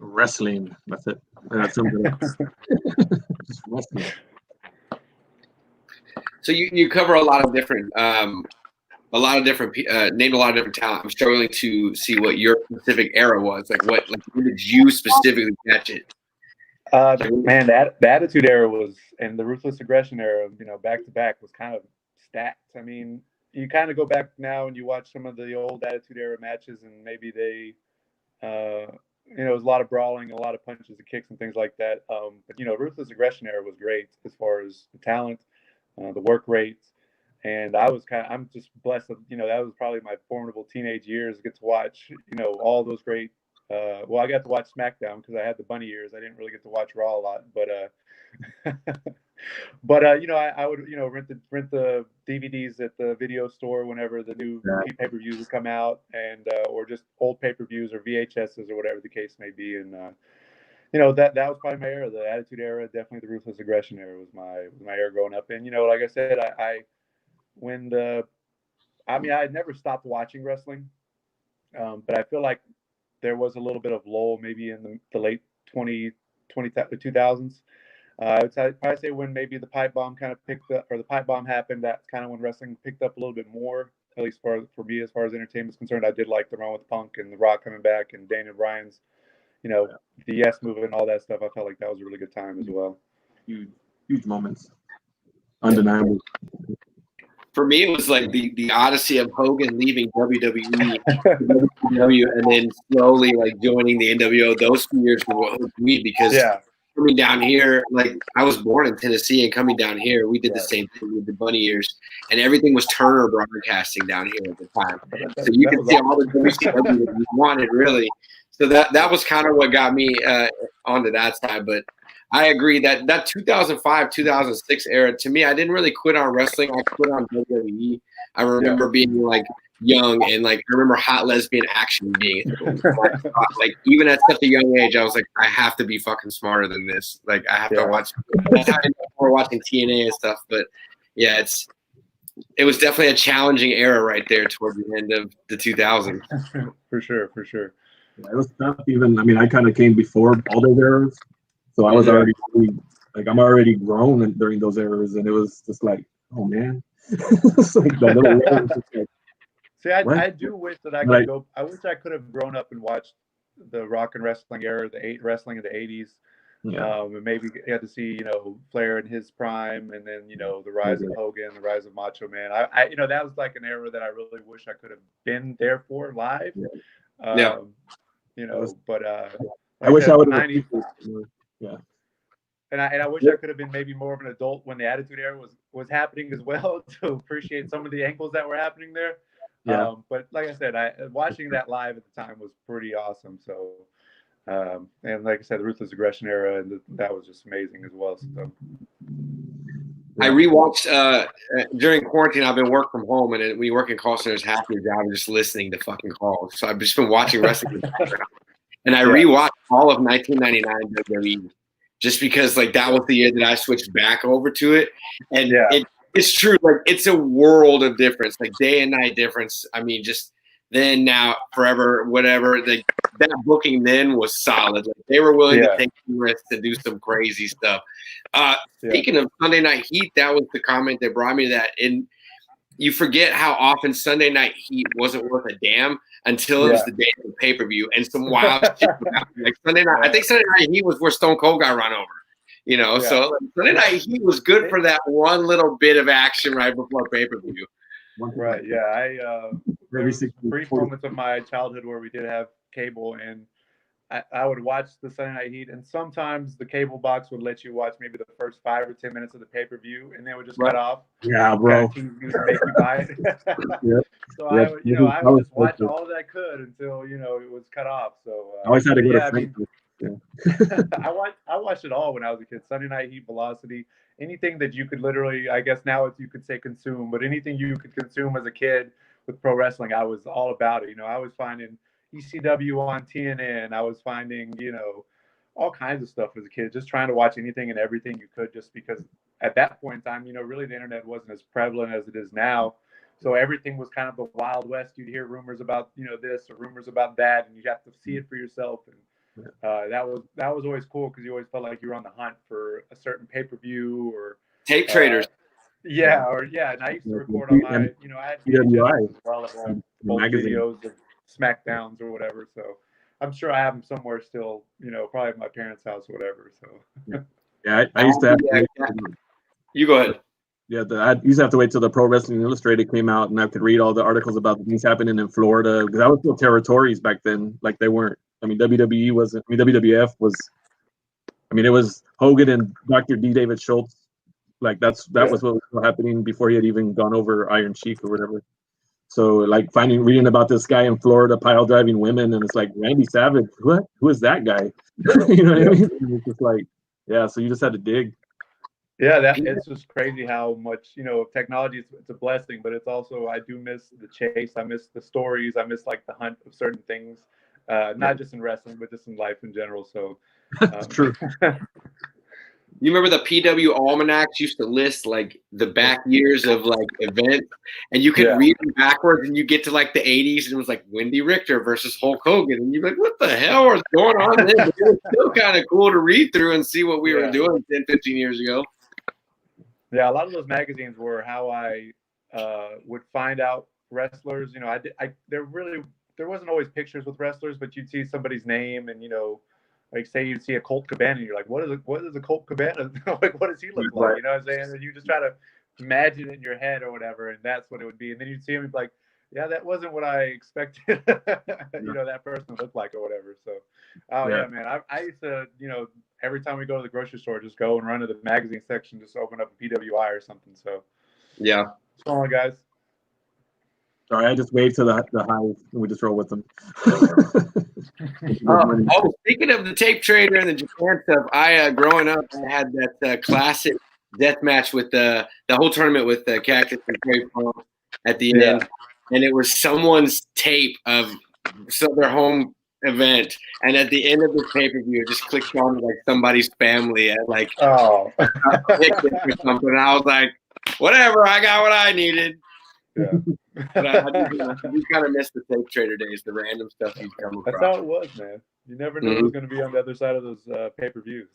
Wrestling. That's it. That's something else. Just wrestling. So you cover a lot of different a lot of different named a lot of different talent. I'm struggling to see what your specific era was. Like when did you specifically catch it? Man, the Attitude Era was, and the Ruthless Aggression Era, back to back was kind of stacked. I mean, you kind of go back now and you watch some of the old Attitude Era matches, and maybe they, it was a lot of brawling, a lot of punches and kicks and things like that. But Ruthless Aggression Era was great as far as the talent, the work rates, and I'm just blessed that that was probably my formidable teenage years. Get to watch all those great. I got to watch SmackDown because I had the bunny ears. I didn't really get to watch Raw a lot, but I would rent the DVDs at the video store whenever the new pay-per-views would come out, and or just old pay-per-views or VHSs or whatever the case may be. And that was probably my era. The Attitude Era, definitely the Ruthless Aggression Era was my era growing up. And like I said, I never stopped watching wrestling, but I feel like there was a little bit of lull maybe in the late 2000s. I would probably say when maybe the pipe bomb kind of picked up, or the pipe bomb happened, that's kind of when wrestling picked up a little bit more, at least for me as far as entertainment is concerned. I did like the run with Punk and The Rock coming back and Daniel Bryan's, the Yes movement and all that stuff. I felt like that was a really good time as well. Huge moments. Undeniable. For me, it was like the odyssey of Hogan leaving WWE, and then slowly like joining the NWO. Those few years were what hooked me, because coming down here, like I was born in Tennessee, and coming down here, we did the same thing with the bunny ears, and everything was Turner Broadcasting down here at the time. So you could see all the WCW that you wanted, really. So that was kind of what got me onto that side. But I agree that 2005, 2006 era, to me, I didn't really quit on wrestling. I quit on WWE. I remember being like young, and like I remember hot lesbian action being like even at such a young age, I was like, I have to be fucking smarter than this. Like I have to watch. That's how I ended up watching TNA and stuff. But yeah, it was definitely a challenging era right there towards the end of the 2000s. For sure. Yeah, it was tough. I kind of came before all those eras. So I was already I'm already grown during those eras, and it was just like, oh man, it's like that little just like, see, I do wish that I could go. I wish I could have grown up and watched the rock and wrestling era, the wrestling of the '80s, and maybe got to see Flair in his prime, and then the rise of Hogan, the rise of Macho Man. I that was like an era that I really wish I could have been there for live. But I wish I would have. Yeah. And I wish I could have been maybe more of an adult when the Attitude Era was happening as well, to appreciate some of the angles that were happening there. Yeah. But like I said, watching that live at the time was pretty awesome. So, and like I said, the Ruthless Aggression Era, and that was just amazing as well. So. I rewatched during quarantine. I've been working from home, and when you work in call centers, half your job is just listening to fucking calls. So I've just been watching wrestling. And I rewatched all of 1999 WWE just because like that was the year that I switched back over to it. And it's true. Like it's a world of difference, like day and night difference. I mean, just then, now, forever, whatever. Like that booking then was solid. Like they were willing to take risks and do some crazy stuff. Speaking of Sunday Night Heat, that was the comment that brought me to that. And you forget how often Sunday Night Heat wasn't worth a damn until it was the day of the pay-per-view, and some wild shit happened. Like Sunday night, I think Sunday Night Heat was where Stone Cold got run over. So like, Sunday Night Heat was good for that one little bit of action right before pay-per-view. Right. Yeah. There was brief moments of my childhood where we did have cable, and I would watch the Sunday Night Heat, and sometimes the cable box would let you watch maybe the first 5 or 10 minutes of the pay-per-view, and then it would just cut off. Yeah, bro. Make you buy it. So I would just watch all that I could until it was cut off. So I always had to go to Frankfurt. I watched it all when I was a kid. Sunday Night Heat, Velocity, anything that you could literally, I guess now you could say consume, but anything you could consume as a kid with pro wrestling, I was all about it. I was finding ECW on TNN. I was finding, all kinds of stuff as a kid, just trying to watch anything and everything you could, just because at that point in time, really the internet wasn't as prevalent as it is now. So everything was kind of the Wild West. You'd hear rumors about, this or rumors about that, and you have to see it for yourself. And that was always cool, because you always felt like you were on the hunt for a certain pay-per-view or tape traders. Yeah, and I used to record on my, you know, I had PWI VHS as well of old magazine. videos of SmackDowns or whatever. So I'm sure I have them somewhere still, you know, probably at my parents' house or whatever. So Yeah, I used to have to You go ahead. Yeah, I used to have to wait till the Pro Wrestling Illustrated came out, and I could read all the articles about the things happening in Florida, because I was still territories back then. Like, they weren't. I mean, WWE wasn't. I mean, WWF was. I mean, it was Hogan and Dr. D. David Schultz. Like, that was what was still happening before he had even gone over Iron Sheik or whatever. So, like, reading about this guy in Florida pile driving women, and it's like, Randy Savage, what? Who is that guy? You know what I mean? And it's just like, yeah. So you just had to dig. Yeah, it's just crazy how much, you know, technology it's a blessing, but it's also, I do miss the chase. I miss the stories. I miss like the hunt of certain things, not just in wrestling, but just in life in general. So That's true. You remember the PW almanacs used to list like the back years of like events, and you could read them backwards, and you get to like the 80s, and it was like Wendy Richter versus Hulk Hogan, and you're like, what the hell is going on there? But it was still kind of cool to read through and see what we were doing 10, 15 years ago. Yeah, a lot of those magazines were how I would find out wrestlers. You know, there wasn't always pictures with wrestlers, but you'd see somebody's name, and you know, like say you'd see a Colt Cabana, and you're like, what is a Colt Cabana? Like, what does he look like? You know what I'm saying? And you just try to imagine it in your head or whatever, and that's what it would be. And then you'd see him and be like, yeah, that wasn't what I expected. You know, that person looked like or whatever. So, yeah, man, I used to, you know, every time we go to the grocery store, just go and run to the magazine section, just open up a PWI or something. So, yeah. What's going on, guys? Sorry, I just waved to the hive and we just roll with them. Speaking of the tape trader and the Japan stuff, I growing up, I had that classic death match with the whole tournament with Cactus and Trey Punk at the end, and it was someone's tape of their home event, and at the end of the pay-per-view, it just clicked on like somebody's family at like or something, and I was like, whatever, I got what I needed. Yeah. But I do kind of miss the tape trader days, the random stuff you'd come across. That's how it was, man. You never knew it was going to be on the other side of those pay-per-views.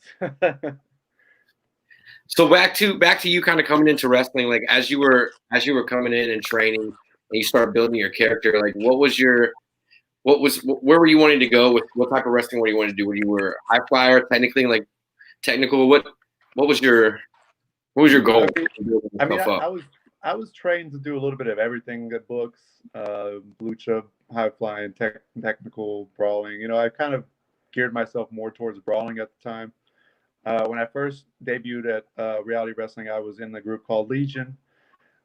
So back to you kind of coming into wrestling, like as you were coming in and training and you start building your character, like where were you wanting to go with, what type of wrestling were you wanting to do? When you were high flyer, technical, what was your goal? I mean, I was trained to do a little bit of everything at books, lucha, high flying, technical, brawling. You know, I kind of geared myself more towards brawling at the time. When I first debuted at Reality Wrestling, I was in the group called Legion,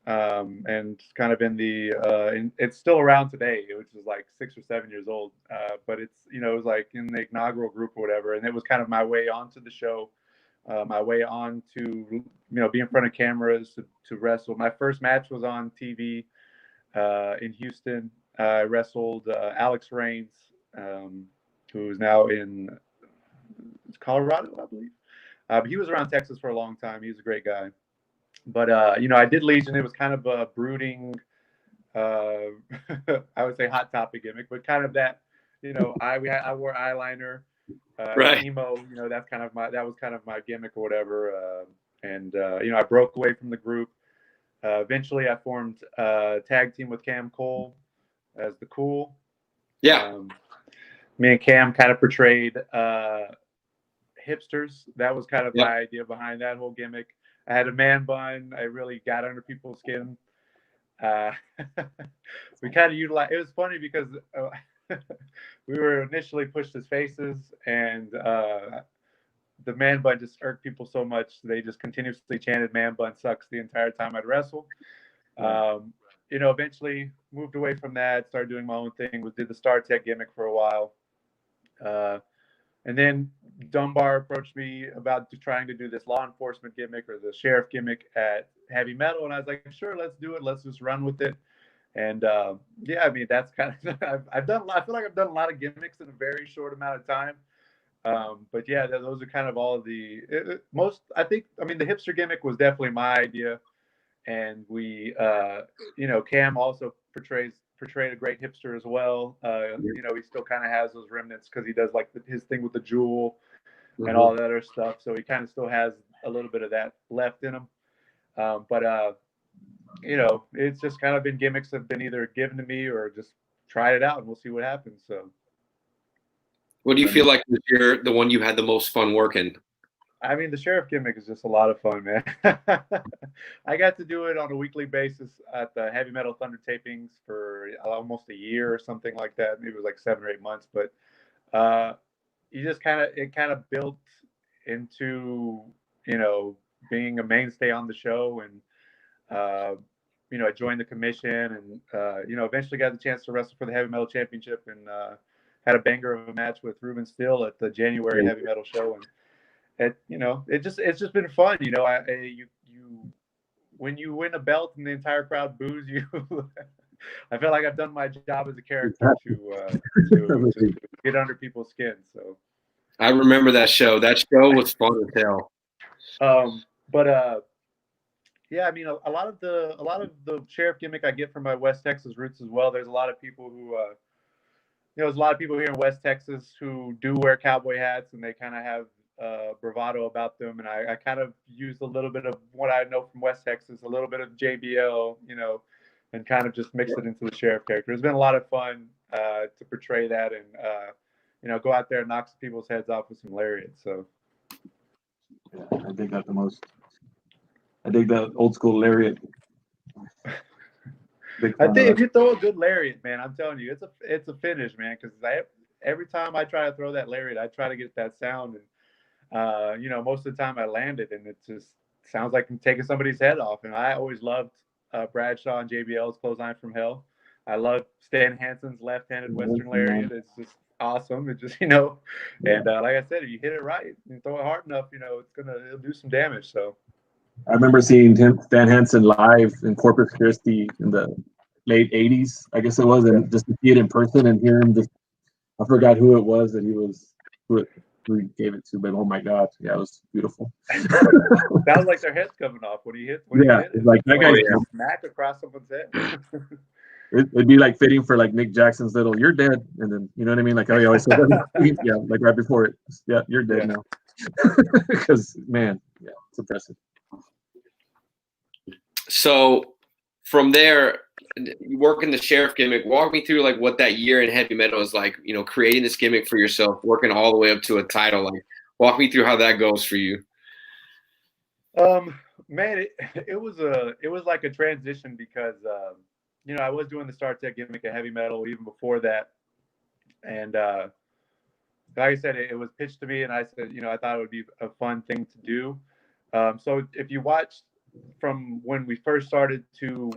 and kind of in the it's still around today, which is like 6 or 7 years old. But it's, you know, it was like in the inaugural group or whatever, and it was kind of my way onto the show. My way on to, you know, be in front of cameras to wrestle. My first match was on TV in Houston. I wrestled Alex Reigns, who is now in Colorado, I believe. But he was around Texas for a long time. He was a great guy. But, you know, I did Legion. It was kind of a brooding, I would say hot topic gimmick, but kind of that, you know, I wore eyeliner. Right. Emo, you know, that was kind of my gimmick or whatever. And you know, I broke away from the group. Eventually I formed a tag team with Cam Cole as the Cool. Yeah. Me and Cam kind of portrayed hipsters. That was kind of my idea behind that whole gimmick. I had a man bun. I really got under people's skin. We kind of utilized, it was funny because we were initially pushed as faces, and the man bun just irked people so much they just continuously chanted "man bun sucks" the entire time I'd wrestle. You know, eventually moved away from that, started doing my own thing. Did the Star Tech gimmick for a while, and then Dunbar approached me about trying to do this law enforcement gimmick or the sheriff gimmick at Heavy Metal, and I was like, sure, let's do it. Let's just run with it. And yeah, I mean, that's kind of I've done a lot. I feel like I've done a lot of gimmicks in a very short amount of time. But yeah, those are kind of all of the most. I mean, the hipster gimmick was definitely my idea, and we, you know, Cam also portrayed a great hipster as well. You know, he still kind of has those remnants because he does like his thing with the jewel and all that other stuff. So he kind of still has a little bit of that left in him. But you know, it's just kind of been gimmicks that have been either given to me or just tried it out, and we'll see what happens. So, What do you feel like was the one you had the most fun working? I mean, the sheriff gimmick is just a lot of fun, man. I got to do it on a weekly basis at the Heavy Metal Thunder tapings for almost a year or something like that. Maybe it was like 7 or 8 months, but you just it kind of built into, you know, being a mainstay on the show. And you know, I joined the commission, and you know, eventually got the chance to wrestle for the Heavy Metal Championship, and had a banger of a match with Ruben Still at the January Heavy Metal show. And you know, it's just been fun. You know, you when you win a belt and the entire crowd boos you, I feel like I've done my job as a character to get under people's skin. So I remember that show. That show was fun as hell. But yeah, I mean, a lot of the sheriff gimmick I get from my West Texas roots as well. There's a lot of people who, you know, there's a lot of people here in West Texas who do wear cowboy hats, and they kind of have bravado about them. And I kind of used a little bit of what I know from West Texas, a little bit of JBL, you know, and kind of just mix it into the sheriff character. It's been a lot of fun to portray that, and you know, go out there and knock some people's heads off with some lariats. So yeah, I dig that the most. I dig that old school lariat. I think if you throw a good lariat, man, I'm telling you, it's a finish, man. Because every time I try to throw that lariat, I try to get that sound, and you know, most of the time I land it, and it just sounds like I'm taking somebody's head off. And I always loved Bradshaw and JBL's clothesline from hell. I love Stan Hansen's left-handed Western lariat. It's just awesome. It just, you know, and like I said, if you hit it right and throw it hard enough, you know, it'll do some damage. So I remember seeing Stan Hansen live in Corpus Christi in the late '80s, I guess it was, and just to see it in person and hear him I forgot who it was that who he gave it to, but oh my God, yeah, it was beautiful. Sounds like their head's coming off when he hit. It's like that guy's smack across someone's head. It'd be like fitting for like Nick Jackson's little "You're dead," and then you know what I mean, like how he always said, yeah, like right before it, yeah, you're dead now, because man, yeah, it's impressive. So from there, you work in the sheriff gimmick. Walk me through like what that year in heavy metal is like. You know, creating this gimmick for yourself, working all the way up to a title. Like, walk me through how that goes for you. Man, it was like a transition because you know, I was doing the Star Tech gimmick at heavy metal even before that, and like I said, it was pitched to me, and I said, you know, I thought it would be a fun thing to do. So if you watch from when we first started to,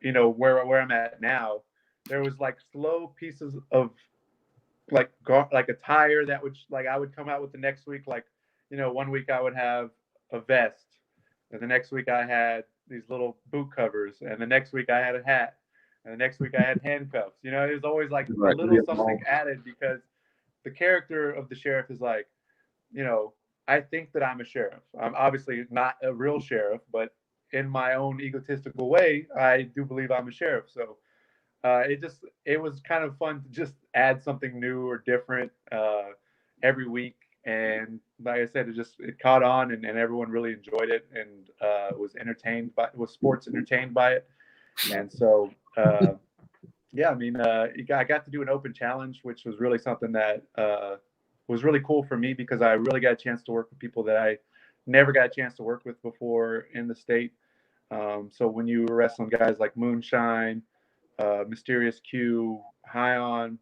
you know, where I'm at now, there was like slow pieces of like attire that would, like, I would come out with the next week. Like, you know, one week I would have a vest, and the next week I had these little boot covers, and the next week I had a hat, and the next week I had handcuffs. You know, it was always like a little something added, because the character of the sheriff is like, you know, I think that I'm a sheriff. I'm obviously not a real sheriff, but in my own egotistical way, I do believe I'm a sheriff. So it was kind of fun to just add something new or different every week. And like I said, it caught on, and everyone really enjoyed it, and was sports entertained by it. And so, yeah, I mean, I got to do an open challenge, which was really something that was really cool for me, because I really got a chance to work with people that I never got a chance to work with before in the state. So when you were wrestling guys like Moonshine, Mysterious Q, High On,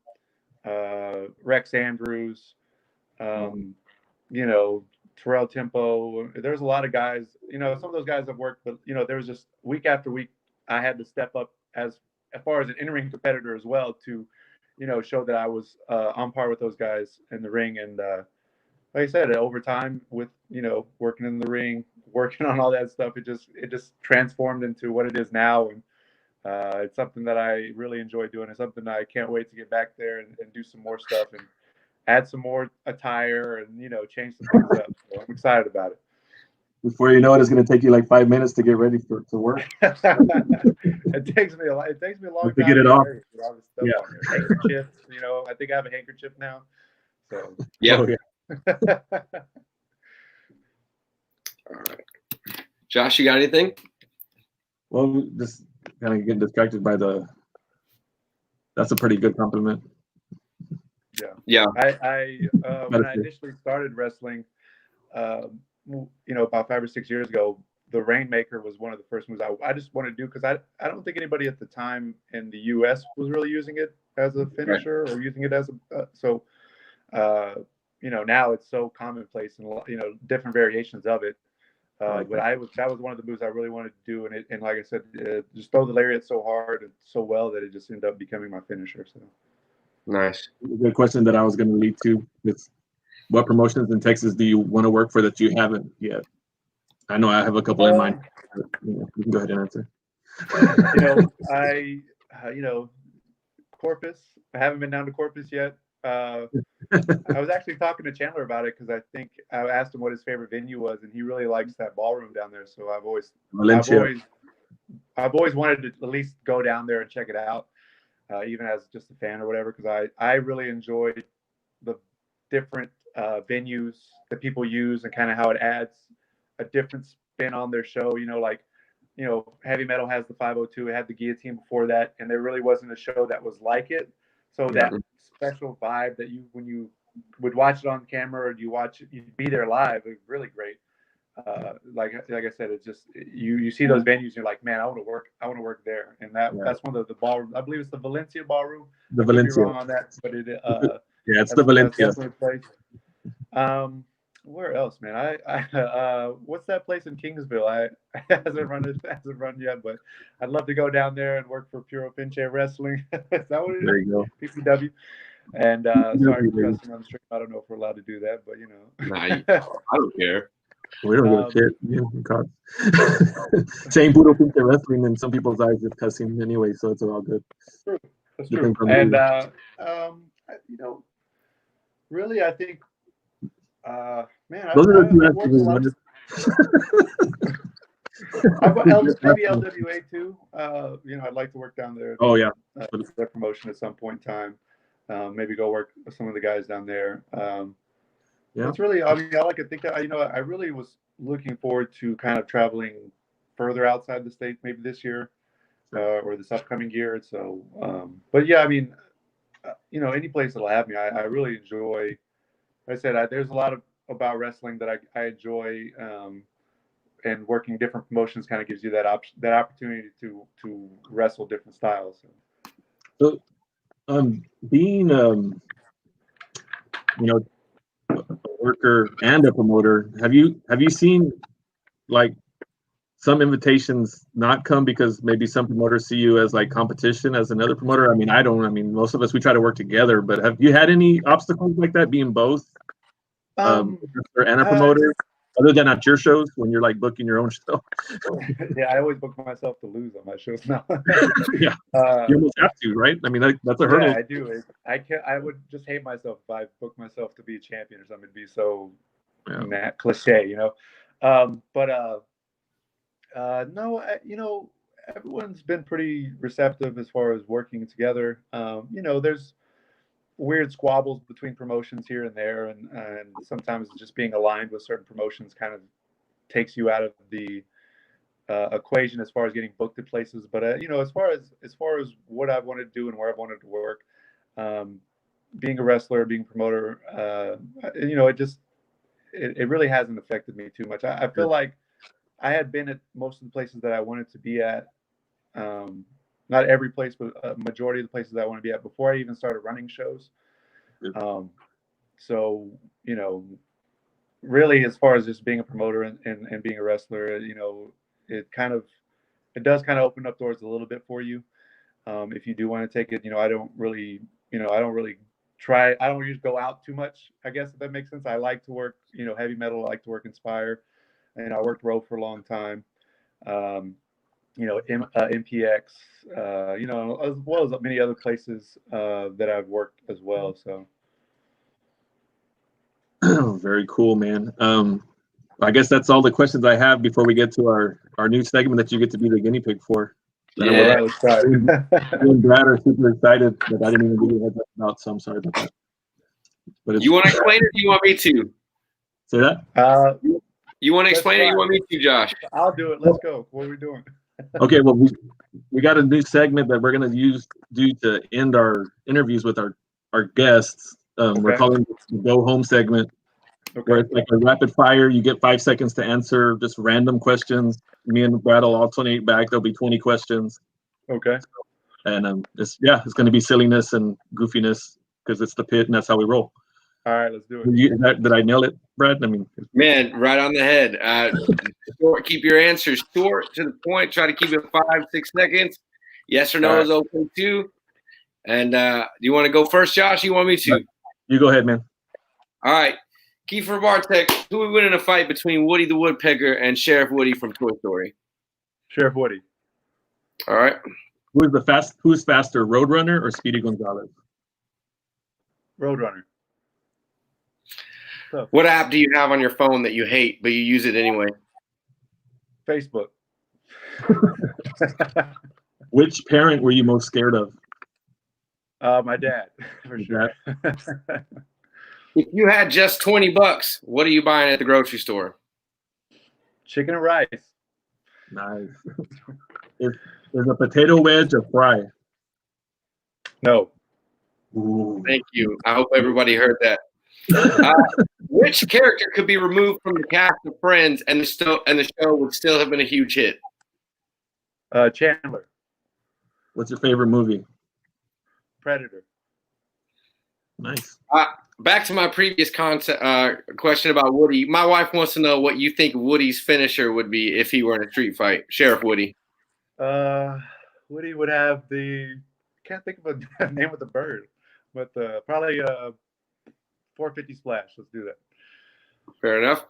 Rex Andrews, you know, Terrell Tempo, there's a lot of guys, you know, some of those guys I've worked, but, you know, there was just week after week, I had to step up as far as an in-ring competitor as well, to, you know, show that I was on par with those guys in the ring. And like I said, over time, with, you know, working in the ring, working on all that stuff, it just transformed into what it is now. And it's something that I really enjoy doing. It's something that I can't wait to get back there and do some more stuff and add some more attire and, you know, change some things up. So I'm excited about it. Before you know it, it's going to take you like 5 minutes to get ready to work. It takes me a long time to get it off. Yeah. Handkerchief, you know, I think I have a handkerchief now. So yeah. Oh, yeah. All right. Josh, you got anything? Well, just kind of getting distracted by that's a pretty good compliment. Yeah. I when I initially started wrestling, about 5 or 6 years ago, the Rainmaker was one of the first moves I just wanted to do, because I don't think anybody at the time in the U.S. was really using it as a finisher or using it as a now it's so commonplace and different variations of it. But that was one of the moves I really wanted to do, and like I said, just throw the lariat so hard and so well that it just ended up becoming my finisher. So nice. The question that I was going to lead to is, what promotions in Texas do you want to work for that you haven't yet? I know I have a couple in mind. But, you can go ahead and answer. Corpus. I haven't been down to Corpus yet. I was actually talking to Chandler about it, because I think I asked him what his favorite venue was, and he really likes that ballroom down there. So I've always wanted to at least go down there and check it out, even as just a fan or whatever, because I really enjoyed the different venues that people use and kind of how it adds a different spin on their show. Heavy metal has the 502, it had the Guillotine before that, and there really wasn't a show that was like it. So that special vibe that when you would watch it on camera, or you'd be there live, it was really great. Like I said, it's just you see those venues and you're like, man, I want to work there. And that's one of the ballrooms. I believe it's the Valencia ballroom. The Valencia. Wrong on that, but it's the Valencia. Where else, man? I what's that place in Kingsville? I hasn't run yet, but I'd love to go down there and work for Puro Pinche Wrestling. Is that what it is? There you go. PCW. And sorry for cussing on the stream. I don't know if we're allowed to do that, but I don't care. We don't give a shit. Saying Puro Pinche Wrestling in some people's eyes is cussing anyway, so it's all good. That's true. And really, I think. Those are the maybe LWA too. I'd like to work down there. Oh yeah, their promotion at some point in time. Maybe go work with some of the guys down there. It's really. I like to think that I really was looking forward to kind of traveling further outside the state, maybe this year or this upcoming year. So, but yeah, any place that'll have me, I really enjoy. Like I said, there's a lot about wrestling that I enjoy, and working different promotions kind of gives you that opportunity to wrestle different styles. So being a worker and a promoter, have you seen like some invitations not come because maybe some promoters see you as like competition as another promoter? I don't. Most of us, we try to work together, but have you had any obstacles like that being both and a promoter, other than at your shows when you're like booking your own show? Yeah, I always book myself to lose on my shows now. Yeah, you almost have to, right? That's a hurdle. Yeah, I do. I would just hate myself if I booked myself to be a champion or something. It'd be so cliche, No, everyone's been pretty receptive as far as working together. There's weird squabbles between promotions here and there, and sometimes just being aligned with certain promotions kind of takes you out of the equation as far as getting booked at places. But as far as what I wanted to do and where I wanted to work, being a wrestler, being a promoter, it really hasn't affected me too much. I feel like I had been at most of the places that I wanted to be at. Not every place, but a majority of the places I want to be at before I even started running shows. So, really, as far as just being a promoter and being a wrestler, it does kind of open up doors a little bit for you. If you do want to take it, I don't really try. I don't usually go out too much, I guess, if that makes sense. I like to work, heavy metal. I like to work Inspire, and I worked Row for a long time. MPX, as well as many other places that I've worked as well. So, very cool, man. I guess that's all the questions I have before we get to our new segment that you get to be the guinea pig for. Yeah, I'm glad or super excited that I didn't even give you a heads up about, so I'm sorry about that. But you want to explain it? Or do you want me to? Say that? You want to explain it? Or you want me to, Josh? I'll do it. Let's go. What are we doing? Okay, well, we got a new segment that we're going to do to end our interviews with our guests. We're calling it the Go Home segment, where it's like a rapid fire. You get 5 seconds to answer just random questions. Me and Brad will alternate back. There'll be 20 questions. Okay. And it's going to be silliness and goofiness because it's the pit and that's how we roll. All right, let's do it. Did I nail it, Brad? I mean, man, right on the head. Keep your answers short, to the point. Try to keep it 5-6 seconds. Yes or no is open too. And do you want to go first, Josh? You want me to? You go ahead, man. All right. Kiefer, Bartek, who would win in a fight between Woody the Woodpecker and Sheriff Woody from Toy Story? Sheriff Woody. All right. Who's faster, Roadrunner or Speedy Gonzalez? Roadrunner. So, what app do you have on your phone that you hate, but you use it anyway? Facebook. Which parent were you most scared of? My dad, for sure. If you had just $20, what are you buying at the grocery store? Chicken and rice. Nice. Is a potato wedge a fry? No. Ooh. Thank you. I hope everybody heard that. Which character could be removed from the cast of Friends and the show would still have been a huge hit? Chandler. What's your favorite movie? Predator. Nice. Back to my previous question about Woody. My wife wants to know what you think Woody's finisher would be if he were in a street fight. Sheriff Woody. Woody would have can't think of a name of the bird, but probably 450 splash. Let's do that. Fair enough.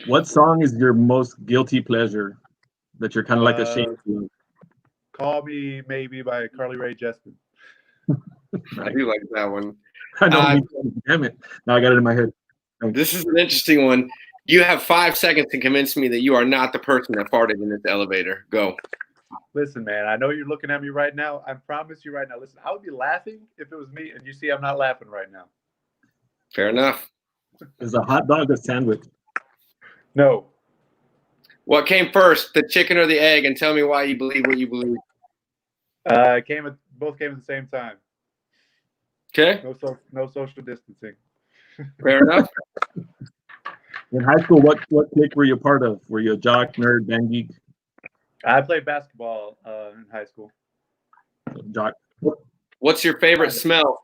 What song is your most guilty pleasure that you're kind of like ashamed of? Call Me Maybe by Carly Rae Jepsen. I do like that one. I know. Damn it. Now I got it in my head. This is an interesting one. You have 5 seconds to convince me that you are not the person that farted in this elevator. Go. Listen, man, I know you're looking at me right now. I promise you right now. Listen, I would be laughing if it was me, and you see I'm not laughing right now. Fair enough. Is a hot dog a sandwich? No. What came first, the chicken or the egg? And tell me why you believe what you believe. Both came at the same time. Okay. No social distancing. Fair enough. In high school, what clique were you a part of? Were you a jock, nerd, band geek? I played basketball in high school. Jock. What's your favorite smell?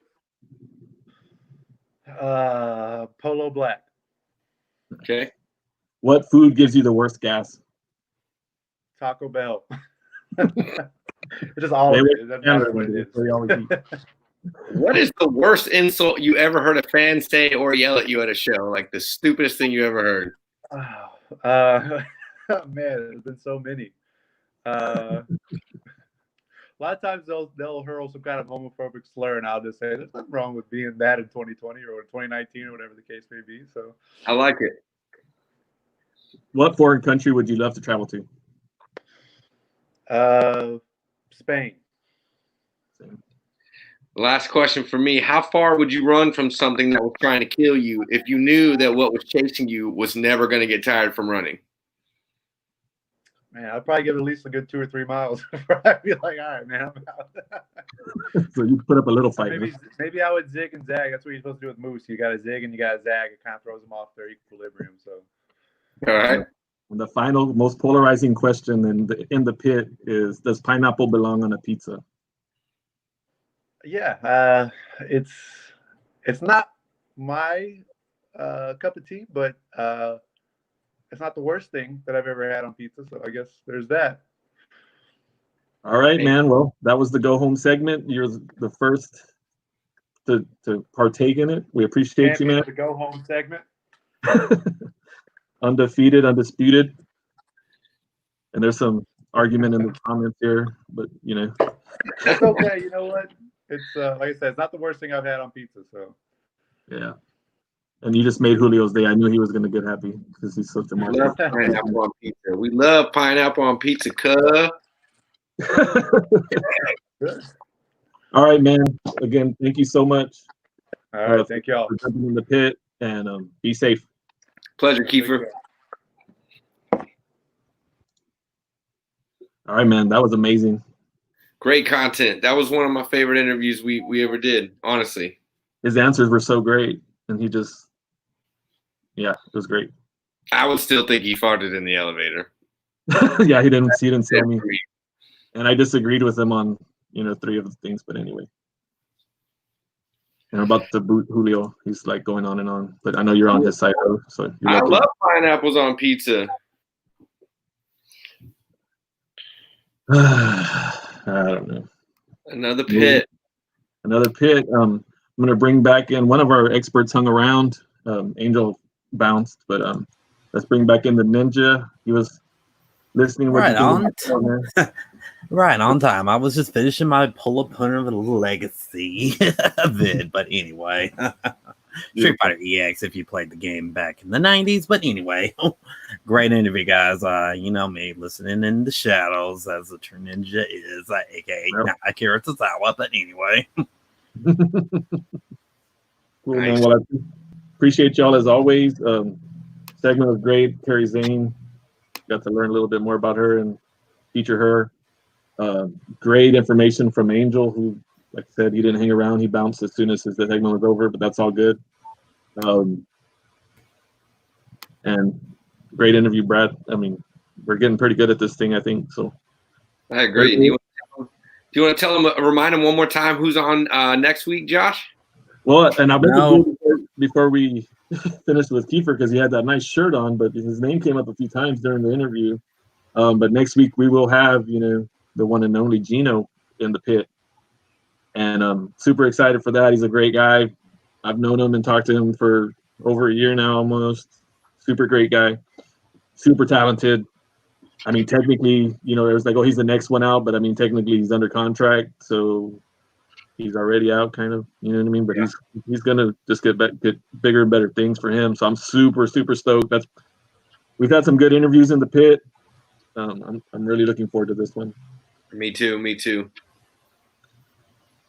Polo black. Okay. What food gives you the worst gas? Taco Bell. Just all of it. It doesn't matter what it is. What is the worst insult you ever heard a fan say or yell at you at a show? Like the stupidest thing you ever heard? Man, there's been so many. A lot of times they'll hurl some kind of homophobic slur, and I'll just say there's nothing wrong with being that in 2020 or 2019 or whatever the case may be. So I like it. What foreign country would you love to travel to? Spain. Last question for me. How far would you run from something that was trying to kill you if you knew that what was chasing you was never going to get tired from running? Man, I'd probably give it at least a good 2 or 3 miles before I'd be like, all right, man, I'm out. So you put up a little fight. Maybe I would zig and zag. That's what you're supposed to do with moose. You got to zig and you got to zag. It kind of throws them off their equilibrium. So, all right. And the final, most polarizing question in the pit is: does pineapple belong on a pizza? Yeah, it's not my cup of tea, but it's not the worst thing that I've ever had on pizza. So I guess there's that. All right, man. Well, that was the go home segment. You're the first to partake in it. We appreciate you, man. The go home segment. Undefeated, undisputed. And there's some argument in the comments here, but you know. That's okay. You know what? It's like I said, it's not the worst thing I've had on pizza. So. Yeah. And you just made Julio's day. I knew he was going to get happy because he's such a We love pineapple on pizza. We love pineapple on pizza, cuz. All right, man. Again, thank you so much. All right, thank y'all for jumping in the pit, and be safe. Pleasure, Kiefer. All right, man. That was amazing. Great content. That was one of my favorite interviews we ever did, honestly. His answers were so great, and he just, yeah, it was great. I would still think he farted in the elevator. Yeah, he didn't tell me. And I disagreed with him on, 3 of the things, but anyway. And about the boot Julio, he's like going on and on. But I know you're on his side, though. So I love pineapples on pizza. I don't know. Another pit. Another pit. I'm gonna bring back in one of our experts hung around. Angel bounced, but let's bring back in the ninja. He was listening. Right on. Right on time. I was just finishing my pull-up punter of a legacy vid, but anyway. Street Fighter EX if you played the game back in the 90s. But anyway, great interview, guys. You know me, listening in the shadows as the true ninja is, aka not Akira Tozawa. But anyway. Cool, man. Well, I appreciate y'all as always. Segment was great. Carrie Zane, got to learn a little bit more about her and feature her. Great information from Angel, who, like I said, he didn't hang around. He bounced as soon as the segment was over, but that's all good. And great interview, Brad. I mean, we're getting pretty good at this thing, I think. So I agree. Do you want to tell him, remind him one more time who's on next week, Josh? Well, and I meant to do before we finished with Kiefer, because he had that nice shirt on, but his name came up a few times during the interview. But next week we will have, the one and only Gino in the pit. And I'm super excited for that. He's a great guy. I've known him and talked to him for over a year now almost. Super great guy. Super talented. I mean, technically, it was like, oh, he's the next one out. But, I mean, technically he's under contract. So he's already out kind of, you know what I mean? But he's going to just get bigger and better things for him. So I'm super, super stoked. We've had some good interviews in the pit. I'm really looking forward to this one. Me too.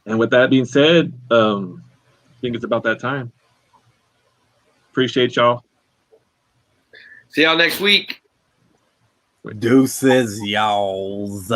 And with that being said, I think it's about that time. Appreciate y'all. See y'all next week. Deuces, y'alls.